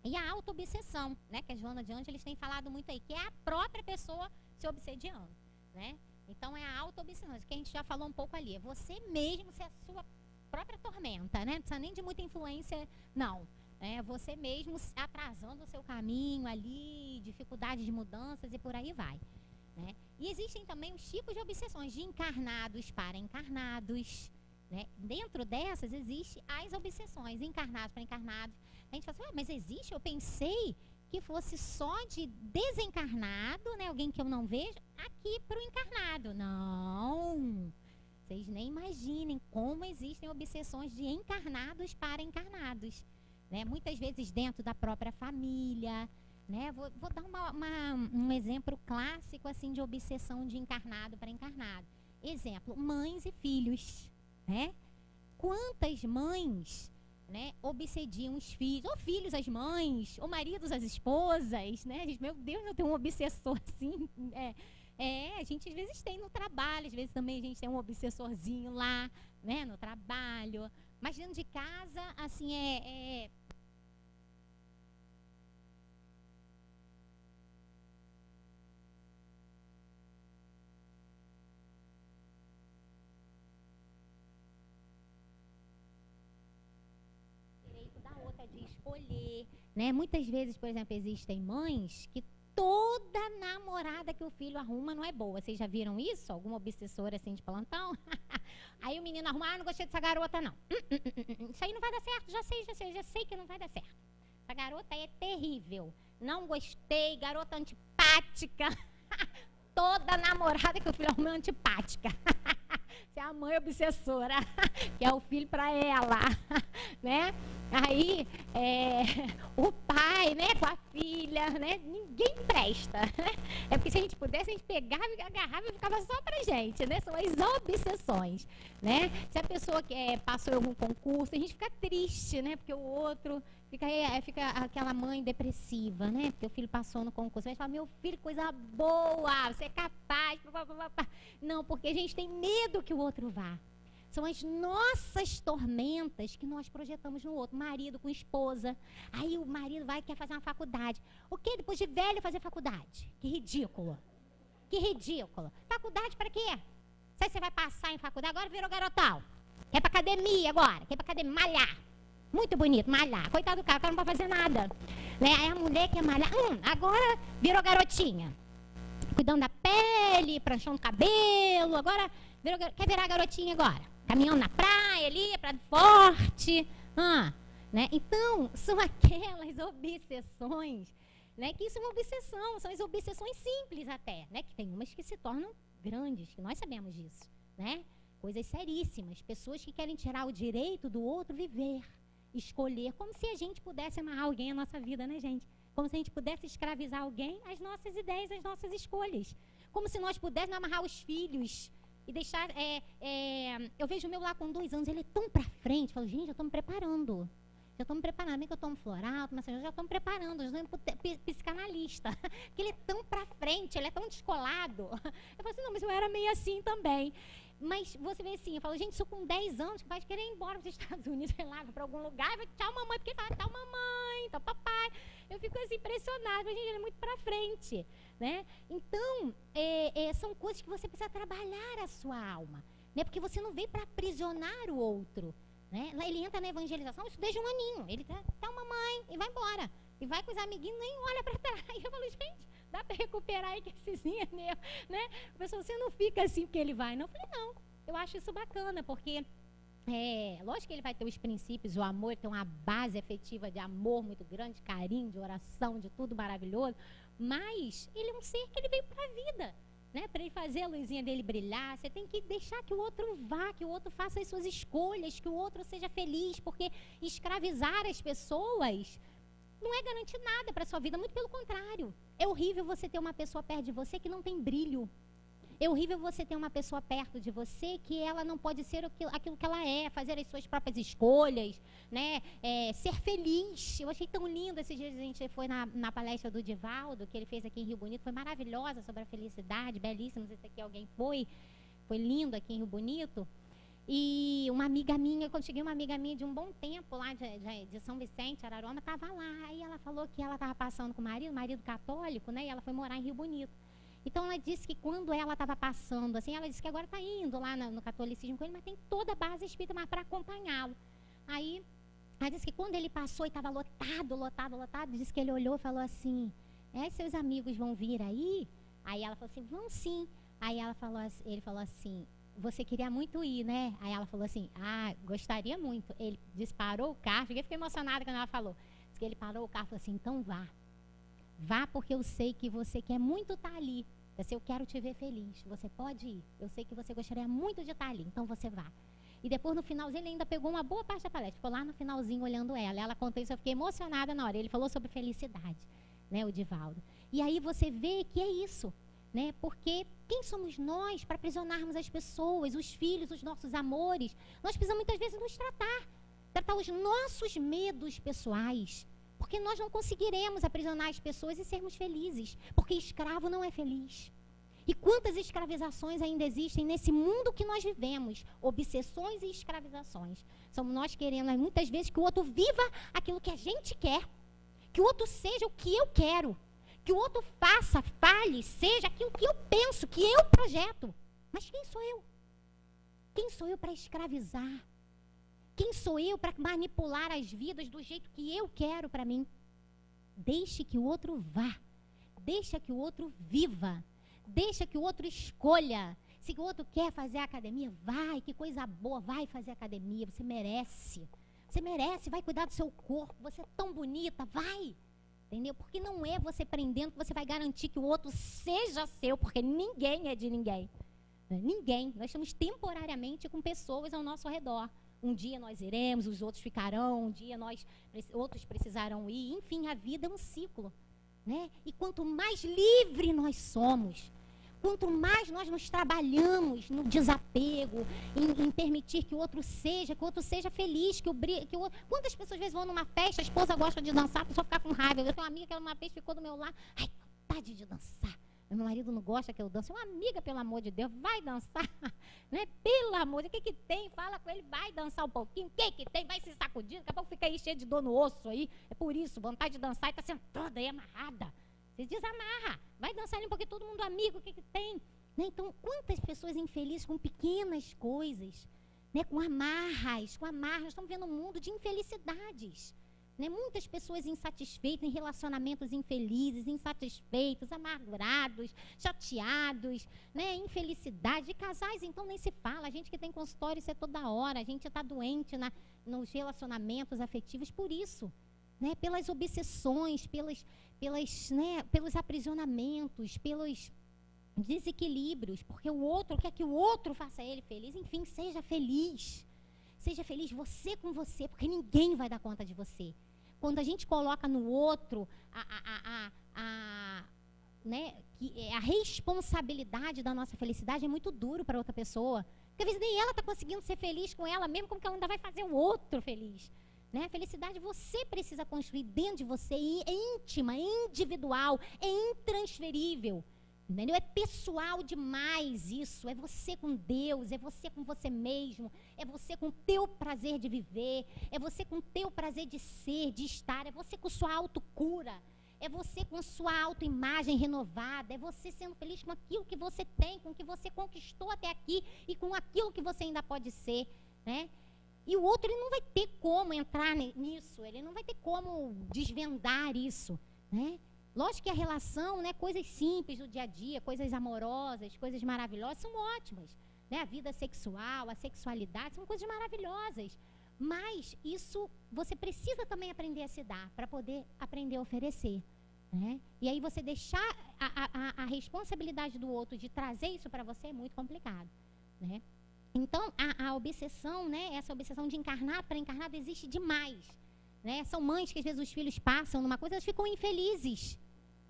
E a auto-obsessão, né, que a Joana de Ângeles tem falado muito aí, que é a própria pessoa se obsediando, né? Então é a auto-obsessão, que a gente já falou um pouco ali, é você mesmo ser a sua própria tormenta, né? Não precisa nem de muita influência, não. É você mesmo atrasando o seu caminho ali, dificuldades de mudanças e por aí vai, né? E existem também os tipos de obsessões, de encarnados para encarnados, né? Dentro dessas existem as obsessões, encarnados para encarnados. A gente fala assim, mas existe? Eu pensei que fosse só de desencarnado, né? Alguém que eu não vejo, aqui para o encarnado. Não! Vocês nem imaginem como existem obsessões de encarnados para encarnados, né? Muitas vezes dentro da própria família, né? Vou dar um exemplo clássico assim, de obsessão de encarnado para encarnado. Exemplo, mães e filhos, né? Quantas mães, né, obsediam os filhos, ou filhos as mães, ou maridos as esposas, né? Diz, meu Deus, eu tenho um obsessor assim. A gente às vezes tem no trabalho, às vezes também a gente tem um obsessorzinho lá, né, no trabalho. Mas dentro de casa, assim, de escolher, né? Muitas vezes, por exemplo, existem mães que toda namorada que o filho arruma não é boa. Vocês já viram isso? Alguma obsessora assim de plantão? Aí o menino arruma, não gostei dessa garota não. Isso aí não vai dar certo, já sei que não vai dar certo. Essa garota aí é terrível. Não gostei, garota antipática. Toda namorada que o filho arruma é antipática. Você é a mãe obsessora, que é o filho para ela, né? Aí, o pai, né, com a filha, né? Ninguém presta, né? É porque se a gente pudesse, a gente pegava e agarrava e ficava só pra gente, né? São as obsessões, né? Se a pessoa passou em algum concurso, a gente fica triste, né? Porque o outro fica aquela mãe depressiva, né? Porque o filho passou no concurso. A gente fala, meu filho, coisa boa, você é capaz. Não, porque a gente tem medo que o outro vá. São as nossas tormentas que nós projetamos no outro. Marido com esposa. Aí o marido quer fazer uma faculdade. O quê? Depois de velho fazer faculdade? Que ridículo. Que ridículo. Faculdade para quê? Você vai passar em faculdade, agora virou garotão. Quer pra academia agora. Quer pra academia, malhar. Muito bonito, malhar. Coitado do cara, o cara não pode fazer nada. Né? Aí a mulher quer malhar. Agora virou garotinha. Cuidando da pele, pranchando o cabelo. Agora quer virar garotinha agora. Caminhando na praia ali, praia forte. Né? Então, são aquelas obsessões, né? Que isso é uma obsessão. São as obsessões simples até, né? Que tem umas que se tornam grandes, que nós sabemos disso, né? Coisas seríssimas. Pessoas que querem tirar o direito do outro viver, escolher, como se a gente pudesse amarrar alguém à nossa vida, né, gente? Como se a gente pudesse escravizar alguém às nossas ideias, às nossas escolhas. Como se nós pudéssemos amarrar os filhos e deixar... eu vejo o meu lá com 2 anos, ele é tão pra frente. Eu falo, gente, eu estou me preparando. Já estou me preparando. Bem que eu tomo floral, eu já estou me preparando. Eu estou indo psicanalista. Porque ele é tão pra frente, ele é tão descolado. Eu falo assim, não, mas eu era meio assim também. Mas você vê assim, eu falo, gente, isso com 10 anos, que vai querer ir embora para os Estados Unidos, sei lá, para algum lugar, vai tchau mamãe, porque fala tchau mamãe, tchau papai. Eu fico assim impressionada, gente, ele é muito para frente, né? Então, são coisas que você precisa trabalhar a sua alma, né? Porque você não veio para aprisionar o outro, né? Ele entra na evangelização, isso desde um aninho, ele tchau mamãe e vai embora. E vai com os amiguinhos, nem olha para trás. Eu falo, gente, dá para recuperar aí que essezinho é meu, né? A pessoa, você não fica assim porque ele vai. Não, eu falei, não, eu acho isso bacana, porque lógico que ele vai ter os princípios, o amor, tem uma base afetiva de amor muito grande, de carinho, de oração, de tudo maravilhoso, mas ele é um ser que ele veio para a vida, né? Para ele fazer a luzinha dele brilhar, você tem que deixar que o outro vá, que o outro faça as suas escolhas, que o outro seja feliz, porque escravizar as pessoas não é garantir nada para a sua vida, muito pelo contrário. É horrível você ter uma pessoa perto de você que não tem brilho. É horrível você ter uma pessoa perto de você que ela não pode ser aquilo que ela é, fazer as suas próprias escolhas, né? Ser feliz. Eu achei tão lindo esses dias, a gente foi na palestra do Divaldo, que ele fez aqui em Rio Bonito, foi maravilhosa, sobre a felicidade, belíssima, não sei se aqui alguém foi foi lindo aqui em Rio Bonito. E uma amiga minha, quando cheguei, uma amiga minha de um bom tempo lá de São Vicente, Araroma, estava lá. Aí ela falou que ela estava passando com o marido católico, né? E ela foi morar em Rio Bonito. Então ela disse que quando ela estava passando, assim, ela disse que agora está indo lá no catolicismo com ele, mas tem toda a base espírita para acompanhá-lo. Aí ela disse que quando ele passou e estava lotado, disse que ele olhou e falou assim: seus amigos vão vir aí? Aí ela falou assim: vão sim. Aí ele falou assim: você queria muito ir, né? Aí ela falou assim: gostaria muito. Ele disparou o carro, fiquei emocionada quando ela falou. Disse que ele parou o carro e falou assim: então vá. Vá, porque eu sei que você quer muito estar ali. Eu quero te ver feliz. Você pode ir. Eu sei que você gostaria muito de estar ali, então você vá. E depois, no finalzinho, ele ainda pegou uma boa parte da palestra. Ficou lá no finalzinho olhando ela. Ela contou isso, eu fiquei emocionada na hora. Ele falou sobre felicidade, né, o Divaldo. E aí você vê que é isso, né? Porque quem somos nós para aprisionarmos as pessoas, os filhos, os nossos amores? Nós precisamos muitas vezes nos tratar os nossos medos pessoais. Porque nós não conseguiremos aprisionar as pessoas e sermos felizes. Porque escravo não é feliz. E quantas escravizações ainda existem nesse mundo que nós vivemos? Obsessões e escravizações. Somos nós querendo, muitas vezes, que o outro viva aquilo que a gente quer. Que o outro seja o que eu quero. Que o outro faça, fale, seja aquilo que eu penso, que eu projeto. Mas quem sou eu? Quem sou eu para escravizar? Quem sou eu para manipular as vidas do jeito que eu quero para mim? Deixe que o outro vá. Deixa que o outro viva. Deixa que o outro escolha. Se o outro quer fazer academia, vai. Que coisa boa, vai fazer academia. Você merece. Você merece, vai cuidar do seu corpo. Você é tão bonita, vai. Entendeu? Porque não é você prendendo que você vai garantir que o outro seja seu, porque ninguém é de ninguém. Ninguém. Nós estamos temporariamente com pessoas ao nosso redor. Um dia nós iremos, os outros ficarão, um dia outros precisarão ir. Enfim, a vida é um ciclo, né? E quanto mais livre nós somos, quanto mais nós nos trabalhamos no desapego, em permitir que o outro seja feliz, quantas pessoas às vezes vão numa festa, a esposa gosta de dançar, a pessoa fica com raiva. Eu tenho uma amiga que uma vez ficou do meu lado, vontade de dançar. Meu marido não gosta que eu dance. Uma amiga, pelo amor de Deus, vai dançar, né? Pelo amor de Deus, o que tem? Fala com ele, vai dançar um pouquinho. O que tem? Vai se sacudindo, daqui a pouco fica aí cheio de dor no osso aí. É por isso, vontade de dançar e tá sentada aí, amarrada. Você desamarra, vai dançar ali porque todo mundo amigo, o que tem? Né? Então, quantas pessoas infelizes com pequenas coisas, né? Com amarras, nós estamos vendo um mundo de infelicidades. Né? Muitas pessoas insatisfeitas, em relacionamentos infelizes, insatisfeitos, amargurados, chateados, né? Infelicidade. De casais, então, nem se fala. A gente que tem consultório, isso é toda hora. A gente está doente nos relacionamentos afetivos por isso. Né? Pelas obsessões, pelos aprisionamentos, pelos desequilíbrios. Porque o outro quer que o outro faça ele feliz. Enfim, seja feliz. Seja feliz você com você, porque ninguém vai dar conta de você. Quando a gente coloca no outro né, que a responsabilidade da nossa felicidade é muito duro para outra pessoa. Porque às vezes nem ela está conseguindo ser feliz com ela mesmo, como que ela ainda vai fazer o outro feliz. Né? A felicidade você precisa construir dentro de você, é íntima, é individual, é intransferível. Entendeu? É pessoal demais isso, é você com Deus, é você com você mesmo, é você com o teu prazer de viver, é você com o teu prazer de ser, de estar, é você com sua autocura, é você com a sua autoimagem renovada, é você sendo feliz com aquilo que você tem, com o que você conquistou até aqui e com aquilo que você ainda pode ser, né? E o outro, ele não vai ter como entrar nisso, ele não vai ter como desvendar isso, né? Lógico que a relação, né, coisas simples do dia a dia, coisas amorosas, coisas maravilhosas, são ótimas. Né? A vida sexual, a sexualidade, são coisas maravilhosas. Mas isso você precisa também aprender a se dar, para poder aprender a oferecer. Né? E aí você deixar a responsabilidade do outro de trazer isso para você é muito complicado. Né? Então, a obsessão, né, essa obsessão de encarnado para encarnado existe demais. Né? São mães que às vezes os filhos passam numa coisa, elas ficam infelizes,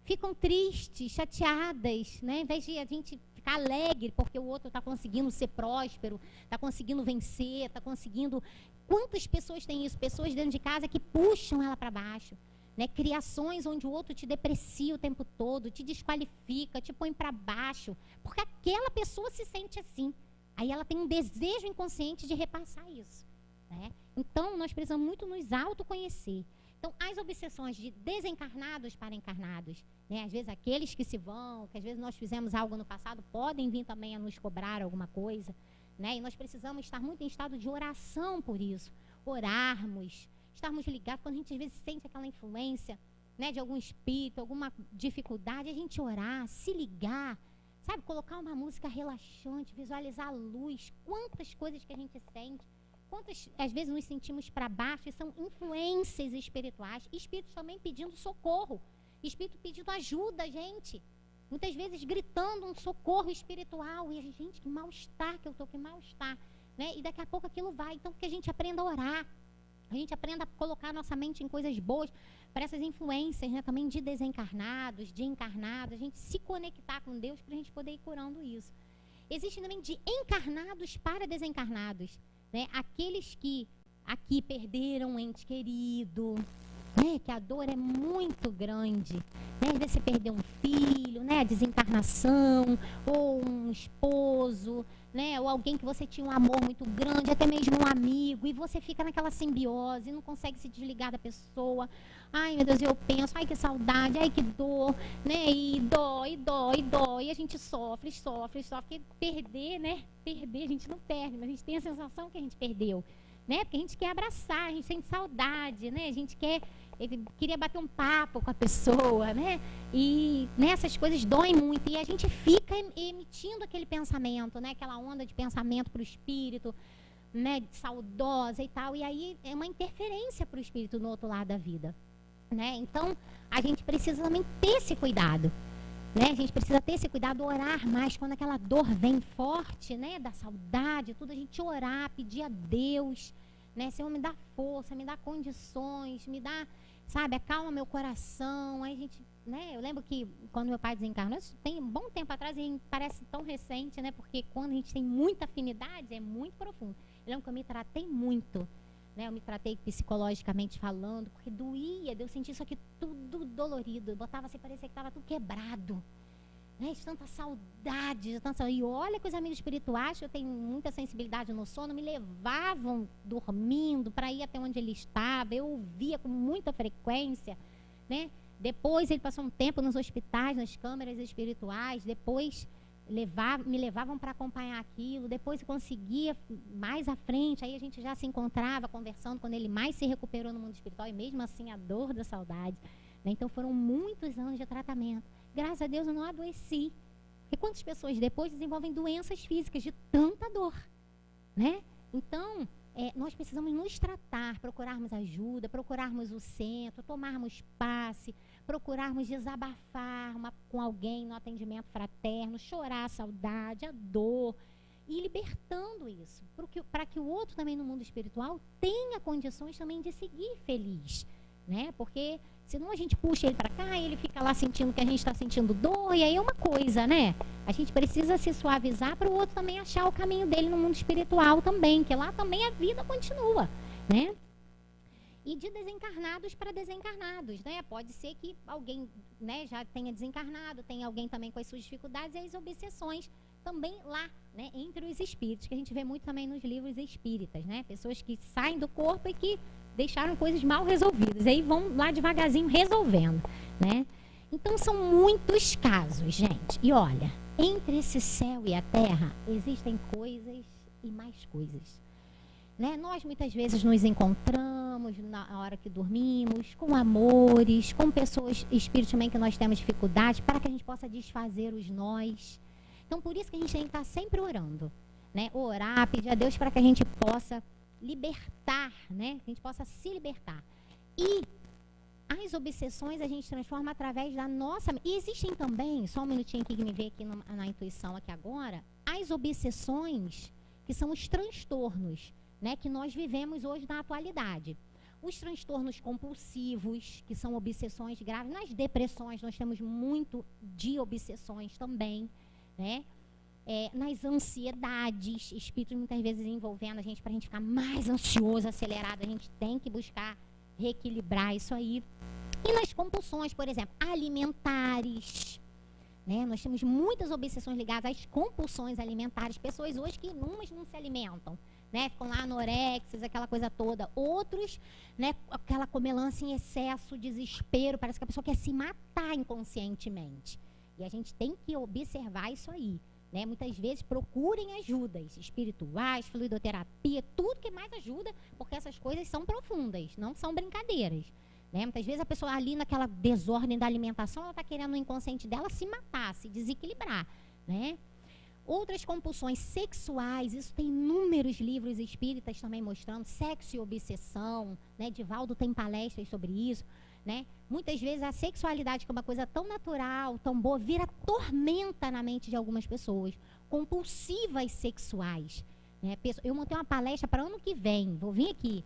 ficam tristes, chateadas, né? Em vez de a gente ficar alegre porque o outro está conseguindo ser próspero, está conseguindo vencer, está conseguindo... Quantas pessoas têm isso? Pessoas dentro de casa que puxam ela para baixo. Né? Criações onde o outro te deprecia o tempo todo, te desqualifica, te põe para baixo, porque aquela pessoa se sente assim. Aí ela tem um desejo inconsciente de repassar isso, né? Então, nós precisamos muito nos autoconhecer. Então, as obsessões de desencarnados para encarnados, né? Às vezes aqueles que se vão, que às vezes nós fizemos algo no passado, podem vir também a nos cobrar alguma coisa, né? E nós precisamos estar muito em estado de oração por isso. Orarmos, estarmos ligados, quando a gente às vezes sente aquela influência, né, de algum espírito, alguma dificuldade, a gente orar, se ligar, sabe? Colocar uma música relaxante, visualizar a luz, quantas coisas que a gente sente, quantas, às vezes, nos sentimos para baixo, e são influências espirituais, espíritos também pedindo socorro, espírito pedindo ajuda, gente, muitas vezes gritando um socorro espiritual, e a gente, que mal-estar que eu estou, que mal-estar, né? E daqui a pouco aquilo vai, então que a gente aprenda a orar, a gente aprenda a colocar a nossa mente em coisas boas, para essas influências, né, também de desencarnados, de encarnados, a gente se conectar com Deus para a gente poder ir curando isso. Existe também de encarnados para desencarnados, né? Aqueles que aqui perderam um ente querido, né? Que a dor é muito grande, né? Às vezes você perdeu um filho, né? A desencarnação, ou um esposo, né? Ou alguém que você tinha um amor muito grande, até mesmo um amigo, e você fica naquela simbiose, não consegue se desligar da pessoa. Ai, meu Deus, eu penso, ai, que saudade, ai, que dor, né? E dói, dói, dói, e a gente sofre, porque perder, né? Perder, a gente não perde, mas a gente tem a sensação que a gente perdeu, né? Porque a gente quer abraçar, a gente sente saudade, né? A gente queria bater um papo com a pessoa, né? E nessas coisas doem muito, e a gente fica emitindo aquele pensamento, né? Aquela onda de pensamento para o espírito, né? Saudosa e tal, e aí é uma interferência para o espírito no outro lado da vida, né? Então, a gente precisa também ter esse cuidado, né? A gente precisa ter esse cuidado, orar mais, quando aquela dor vem forte, né? Da saudade, tudo, a gente orar, pedir a Deus, né? Senhor, me dá força, me dá condições, me dá, sabe, acalma meu coração. Aí a gente, né? Eu lembro que quando meu pai desencarnou, isso tem um bom tempo atrás, e parece tão recente, né? Porque quando a gente tem muita afinidade, é muito profundo. Eu lembro que eu me tratei muito, né? Eu me tratei psicologicamente falando, porque doía, eu senti isso aqui tudo dolorido. Eu botava assim, parecia que estava tudo quebrado, né? De tanta saudade, de tanta saudade. E olha que os amigos espirituais, que eu tenho muita sensibilidade no sono, me levavam dormindo para ir até onde ele estava. Eu ouvia com muita frequência, né? Depois ele passou um tempo nos hospitais, nas câmeras espirituais, depois me levavam para acompanhar aquilo, depois eu conseguia mais à frente, aí a gente já se encontrava conversando quando ele mais se recuperou no mundo espiritual, e mesmo assim a dor da saudade, né? Então foram muitos anos de tratamento. Graças a Deus eu não adoeci, porque quantas pessoas depois desenvolvem doenças físicas de tanta dor, né? Então, nós precisamos nos tratar, procurarmos ajuda, procurarmos o centro, tomarmos passe, procurarmos desabafar com alguém no atendimento fraterno, chorar a saudade, a dor, e libertando isso, para que o outro também no mundo espiritual tenha condições também de seguir feliz, né? Porque senão a gente puxa ele para cá e ele fica lá sentindo que a gente está sentindo dor, e aí é uma coisa, né? A gente precisa se suavizar para o outro também achar o caminho dele no mundo espiritual também, que lá também a vida continua, né? E de desencarnados para desencarnados, né? Pode ser que alguém, né, já tenha desencarnado, tem alguém também com as suas dificuldades, e as obsessões também lá, né, entre os espíritos, que a gente vê muito também nos livros espíritas, né? Pessoas que saem do corpo e que deixaram coisas mal resolvidas, aí vão lá devagarzinho resolvendo, né? Então são muitos casos, gente. E olha, entre esse céu e a terra existem coisas e mais coisas, né? Nós muitas vezes nos encontramos na hora que dormimos, com amores, com pessoas, espíritos também que nós temos dificuldade, para que a gente possa desfazer os nós. Então por isso que a gente tem que estar sempre orando, né? Orar, pedir a Deus para que a gente possa libertar, né? Que a gente possa se libertar. E as obsessões a gente transforma através da nossa... E existem também, só um minutinho aqui que me veio aqui na intuição aqui agora, as obsessões que são os transtornos, né? Que nós vivemos hoje na atualidade. Os transtornos compulsivos, que são obsessões graves. Nas depressões nós temos muito de obsessões também, né? Nas ansiedades, espíritos muitas vezes envolvendo a gente para a gente ficar mais ansioso, acelerado, a gente tem que buscar reequilibrar isso aí. E nas compulsões, por exemplo, alimentares, né? Nós temos muitas obsessões ligadas às compulsões alimentares. Pessoas hoje que umas não se alimentam, né? Ficam lá anorexias, aquela coisa toda. Outros, né, aquela comelância em excesso, desespero, parece que a pessoa quer se matar inconscientemente. E a gente tem que observar isso aí, né? Muitas vezes procurem ajudas espirituais, fluidoterapia, tudo que mais ajuda, porque essas coisas são profundas, não são brincadeiras, né? Muitas vezes a pessoa ali naquela desordem da alimentação, ela está querendo no inconsciente dela se matar, se desequilibrar, né? Outras compulsões sexuais, isso tem inúmeros livros espíritas também mostrando, sexo e obsessão, né? Divaldo tem palestras sobre isso, né? Muitas vezes a sexualidade, que é uma coisa tão natural, tão boa, vira tormenta na mente de algumas pessoas, compulsivas sexuais, né? Eu montei uma palestra para ano que vem, vou vir aqui,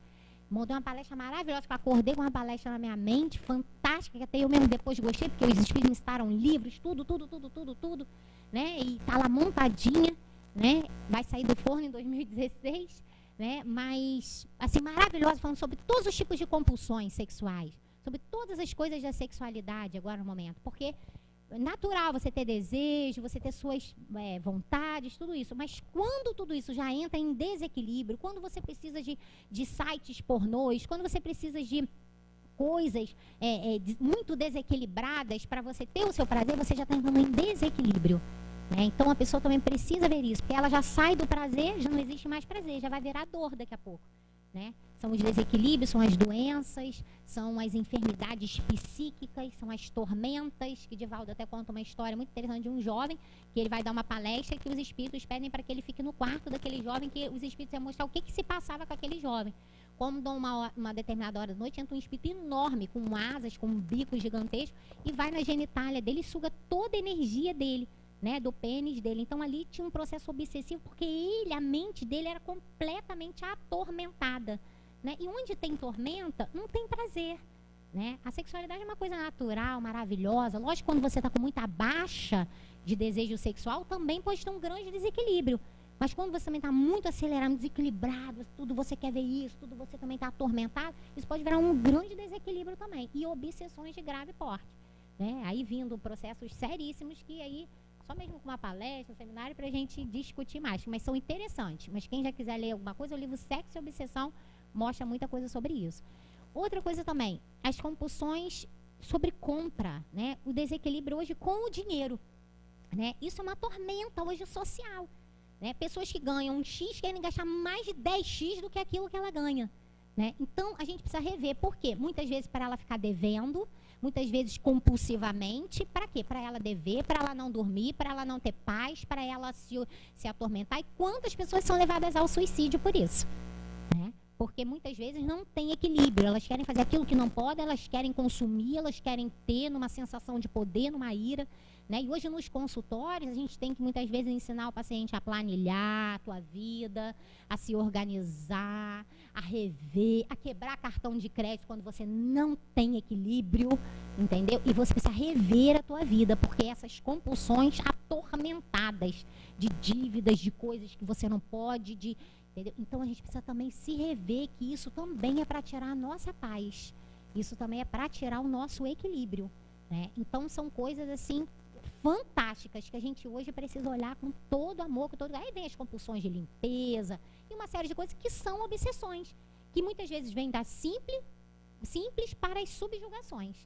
montei uma palestra maravilhosa, que eu acordei com uma palestra na minha mente, fantástica, que até eu mesmo depois gostei, porque os espíritos me citaram livros, tudo, né? E tá lá montadinha, né? Vai sair do forno em 2016, né? Mas, assim, maravilhosa, falando sobre todos os tipos de compulsões sexuais, sobre todas as coisas da sexualidade agora no momento, porque é natural você ter desejo, você ter suas vontades, tudo isso, mas quando tudo isso já entra em desequilíbrio, quando você precisa de sites pornôs, quando você precisa de coisas muito desequilibradas para você ter o seu prazer, você já está entrando em desequilíbrio, né? Então a pessoa também precisa ver isso, porque ela já sai do prazer, já não existe mais prazer, já vai virar dor daqui a pouco, né? São os desequilíbrios, são as doenças, são as enfermidades psíquicas, são as tormentas, que Divaldo até conta uma história muito interessante de um jovem, que ele vai dar uma palestra que os espíritos pedem para que ele fique no quarto daquele jovem, que os espíritos vão mostrar o que se passava com aquele jovem. Como de uma determinada hora da noite, entra um espírito enorme, com asas, com um bico gigantesco, e vai na genitália dele e suga toda a energia dele, né, do pênis dele. Então ali tinha um processo obsessivo, porque a mente dele era completamente atormentada, né? E onde tem tormenta, não tem prazer, né? A sexualidade é uma coisa natural, maravilhosa. Lógico, quando você está com muita baixa de desejo sexual, também pode ter um grande desequilíbrio. Mas quando você também está muito acelerado, desequilibrado, tudo você quer ver isso, tudo você também está atormentado, isso pode virar um grande desequilíbrio também. E obsessões de grave porte, né? Aí vindo processos seríssimos que aí, só mesmo com uma palestra, um seminário, para a gente discutir mais. Mas são interessantes. Mas quem já quiser ler alguma coisa, o livro Sexo e Obsessão mostra muita coisa sobre isso. Outra coisa também, as compulsões sobre compra, né? O desequilíbrio hoje com o dinheiro, né? Isso é uma tormenta hoje social, né? Pessoas que ganham um X querem gastar mais de 10X do que aquilo que ela ganha, né? Então, a gente precisa rever. Por quê? Muitas vezes para ela ficar devendo, muitas vezes compulsivamente. Para quê? Para ela dever, para ela não dormir, para ela não ter paz, para ela se atormentar. E quantas pessoas são levadas ao suicídio por isso, né? Porque muitas vezes não tem equilíbrio. Elas querem fazer aquilo que não podem, elas querem consumir, elas querem ter numa sensação de poder, numa ira, né? E hoje nos consultórios a gente tem que muitas vezes ensinar o paciente a planilhar a tua vida, a se organizar, a rever, a quebrar cartão de crédito quando você não tem equilíbrio, entendeu? E você precisa rever a tua vida, porque essas compulsões atormentadas de dívidas, de coisas que você não pode, entendeu? Então a gente precisa também se rever, que isso também é para tirar a nossa paz. Isso também é para tirar o nosso equilíbrio, né? Então são coisas assim fantásticas que a gente hoje precisa olhar com todo amor, com todo... Aí vem as compulsões de limpeza e uma série de coisas que são obsessões, que muitas vezes vêm da simples para as subjugações,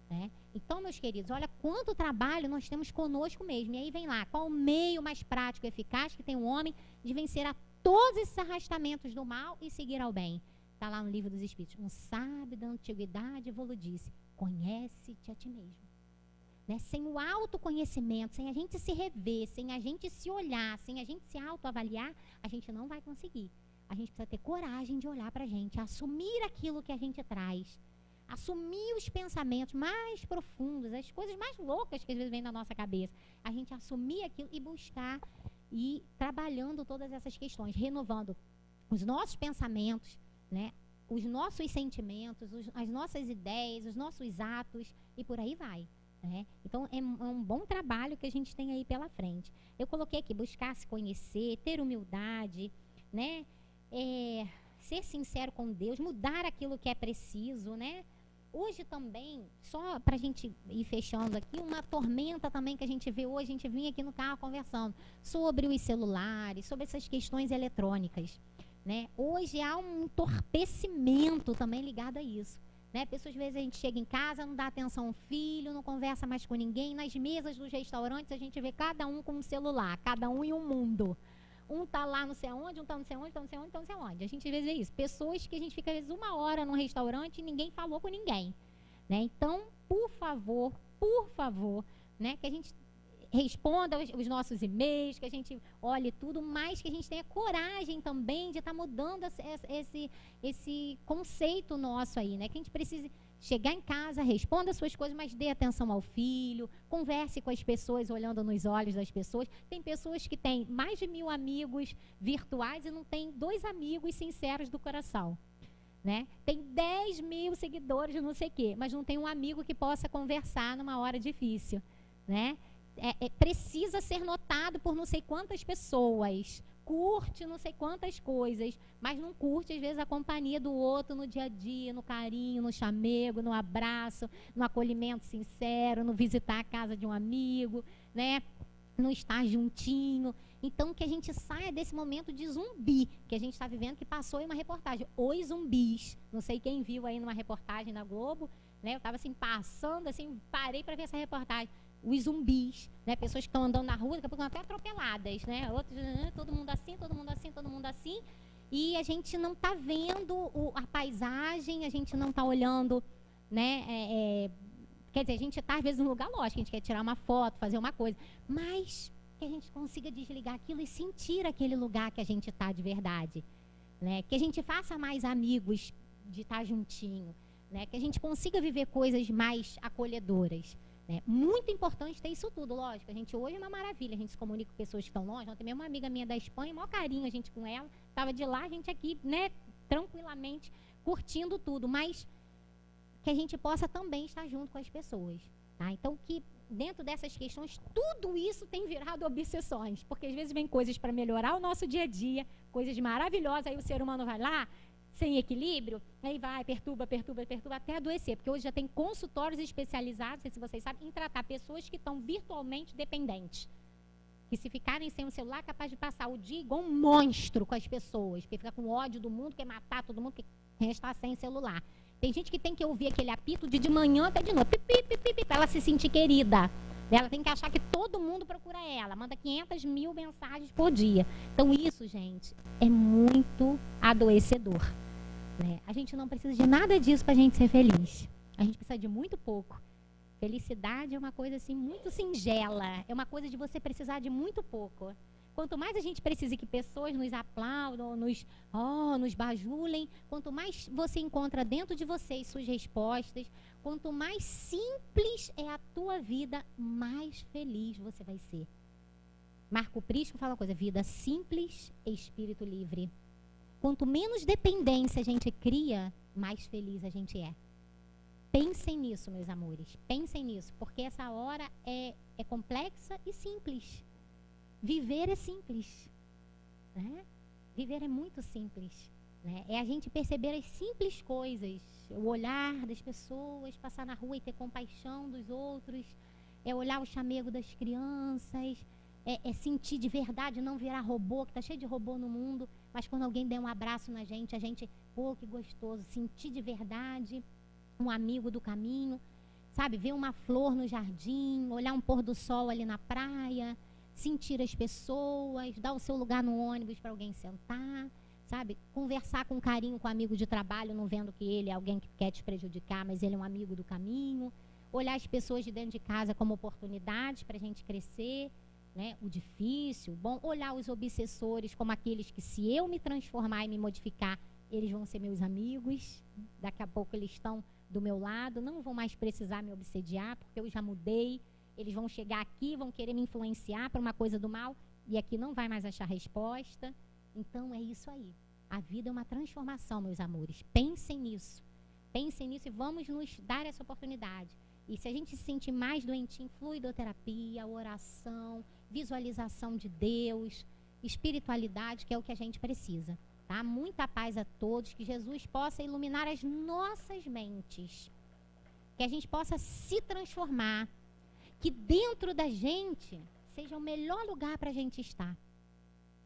né? Então, meus queridos, olha quanto trabalho nós temos conosco mesmo. E aí vem lá, qual o meio mais prático e eficaz que tem o homem de vencer a todos esses arrastamentos do mal e seguir ao bem? Está lá no Livro dos Espíritos. Um sábio da antiguidade evoludice: conhece-te a ti mesmo. Né? Sem o autoconhecimento, sem a gente se rever, sem a gente se olhar, sem a gente se autoavaliar, a gente não vai conseguir. A gente precisa ter coragem de olhar para a gente, assumir aquilo que a gente traz, assumir os pensamentos mais profundos, as coisas mais loucas que às vezes vêm na nossa cabeça. A gente assumir aquilo e buscar e trabalhando todas essas questões, renovando os nossos pensamentos, né? Os nossos sentimentos, as nossas ideias, os nossos atos e por aí vai. Então é um bom trabalho que a gente tem aí pela frente. Eu coloquei aqui: buscar se conhecer, ter humildade, né? Ser sincero com Deus, mudar aquilo que é preciso, né? Hoje também, só para a gente ir fechando aqui, uma tormenta também que a gente vê hoje, a gente vinha aqui no carro conversando sobre os celulares, sobre essas questões eletrônicas, né? Hoje há um entorpecimento também ligado a isso, né? Pessoas, às vezes, a gente chega em casa, não dá atenção ao filho, não conversa mais com ninguém. Nas mesas dos restaurantes, a gente vê cada um com um celular, cada um em um mundo. Um tá lá não sei aonde, um tá não sei aonde, tá não sei aonde, tá não sei aonde. A gente às vezes vê isso. Pessoas que a gente fica, às vezes, 1 hora num restaurante e ninguém falou com ninguém, né? Então, por favor, né, que a gente responda os nossos e-mails, que a gente olhe tudo, mas que a gente tenha coragem também de estar mudando esse conceito nosso aí, né? Que a gente precise chegar em casa, responda as suas coisas, mas dê atenção ao filho, converse com as pessoas, olhando nos olhos das pessoas. Tem pessoas que têm mais de 1000 amigos virtuais e não tem 2 amigos sinceros do coração, né? Tem 10.000 seguidores, não sei o quê, mas não tem um amigo que possa conversar numa hora difícil, né? Precisa ser notado por não sei quantas pessoas, curte não sei quantas coisas, mas não curte, às vezes, a companhia do outro no dia a dia, no carinho, no chamego, no abraço, no acolhimento sincero, no visitar a casa de um amigo, né? No estar juntinho. Então, que a gente saia desse momento de zumbi que a gente está vivendo, que passou em uma reportagem, Os Zumbis. Não sei quem viu aí numa reportagem na Globo, né? Eu estava assim, passando, assim, parei para ver essa reportagem. Os zumbis, né? Pessoas que estão andando na rua, daqui a pouco até atropeladas, né? Outros, todo mundo assim, todo mundo assim, todo mundo assim. E a gente não está vendo a paisagem, a gente não está olhando, né? Quer dizer, a gente está, às vezes, num lugar lógico, a gente quer tirar uma foto, fazer uma coisa, mas que a gente consiga desligar aquilo e sentir aquele lugar que a gente está de verdade, né? Que a gente faça mais amigos de estar juntinho, né? Que a gente consiga viver coisas mais acolhedoras. Muito importante ter isso tudo, lógico. A gente hoje é uma maravilha, a gente se comunica com pessoas que estão longe. Ontem mesmo uma amiga minha da Espanha, maior carinho a gente com ela, estava de lá, a gente aqui, né, tranquilamente, curtindo tudo, mas que a gente possa também estar junto com as pessoas, tá? Então, que dentro dessas questões, tudo isso tem virado obsessões, porque às vezes vem coisas para melhorar o nosso dia a dia, coisas maravilhosas, aí o ser humano vai lá, sem equilíbrio, aí vai, perturba, até adoecer, porque hoje já tem consultórios especializados, não sei se vocês sabem, em tratar pessoas que estão virtualmente dependentes, que se ficarem sem o celular, é capaz de passar o dia igual um monstro com as pessoas, porque fica com ódio do mundo, quer matar todo mundo, porque está sem celular. Tem gente que tem que ouvir aquele apito de manhã até de noite, para ela se sentir querida. Ela tem que achar que todo mundo procura ela, manda 500.000 mensagens por dia. Então isso, gente, é muito adoecedor. Né? A gente não precisa de nada disso para a gente ser feliz. A gente precisa de muito pouco. Felicidade é uma coisa assim muito singela. É uma coisa de você precisar de muito pouco. Quanto mais a gente precisa que pessoas nos aplaudam, nos bajulem, quanto mais você encontra dentro de você suas respostas, quanto mais simples é a tua vida, mais feliz você vai ser. Marco Prisco fala uma coisa: vida simples, espírito livre. Quanto menos dependência a gente cria, mais feliz a gente é. Pensem nisso, meus amores. Pensem nisso, porque essa hora é complexa e simples. Viver é simples. Né? Viver é muito simples. Né? É a gente perceber as simples coisas. O olhar das pessoas, passar na rua e ter compaixão dos outros. É olhar o chamego das crianças. É sentir de verdade, não virar robô, que está cheio de robô no mundo, mas quando alguém der um abraço na gente, a gente, pô, que gostoso, sentir de verdade um amigo do caminho, sabe, ver uma flor no jardim, olhar um pôr do sol ali na praia, sentir as pessoas, dar o seu lugar no ônibus para alguém sentar, sabe, conversar com carinho com um amigo de trabalho, não vendo que ele é alguém que quer te prejudicar, mas ele é um amigo do caminho, olhar as pessoas de dentro de casa como oportunidades para a gente crescer, né, o difícil, bom, olhar os obsessores como aqueles que, se eu me transformar e me modificar, eles vão ser meus amigos, daqui a pouco eles estão do meu lado, não vão mais precisar me obsediar, porque eu já mudei, eles vão chegar aqui, vão querer me influenciar para uma coisa do mal, e aqui não vai mais achar resposta. Então é isso aí, a vida é uma transformação, meus amores, pensem nisso e vamos nos dar essa oportunidade. E se a gente se sentir mais doentinho, fluidoterapia, oração, visualização de Deus, espiritualidade, que é o que a gente precisa. Tá? Muita paz a todos, que Jesus possa iluminar as nossas mentes que a gente possa se transformar, que dentro da gente seja o melhor lugar para a gente estar.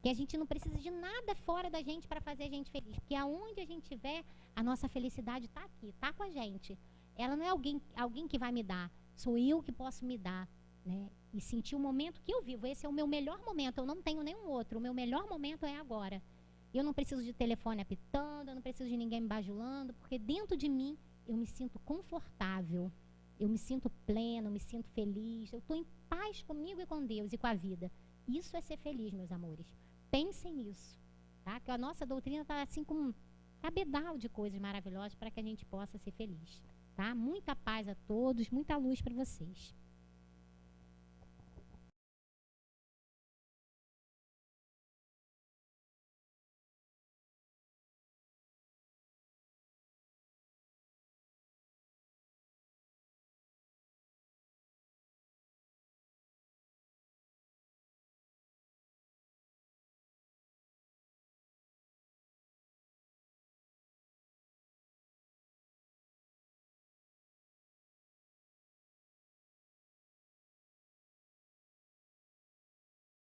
Que a gente não precisa de nada fora da gente para fazer a gente feliz. Porque aonde a gente estiver, a nossa felicidade está aqui, está com a gente. Ela não é alguém que vai me dar, sou eu que posso me dar, né? E sentir o momento que eu vivo. Esse é o meu melhor momento, eu não tenho nenhum outro. O meu melhor momento é agora. Eu não preciso de telefone apitando, eu não preciso de ninguém me bajulando, porque dentro de mim eu me sinto confortável, eu me sinto plena, eu me sinto feliz, eu estou em paz comigo e com Deus e com a vida. Isso é ser feliz, meus amores. Pensem nisso, tá? Que a nossa doutrina está assim com um cabedal de coisas maravilhosas para que a gente possa ser feliz, tá? Muita paz a todos, muita luz para vocês.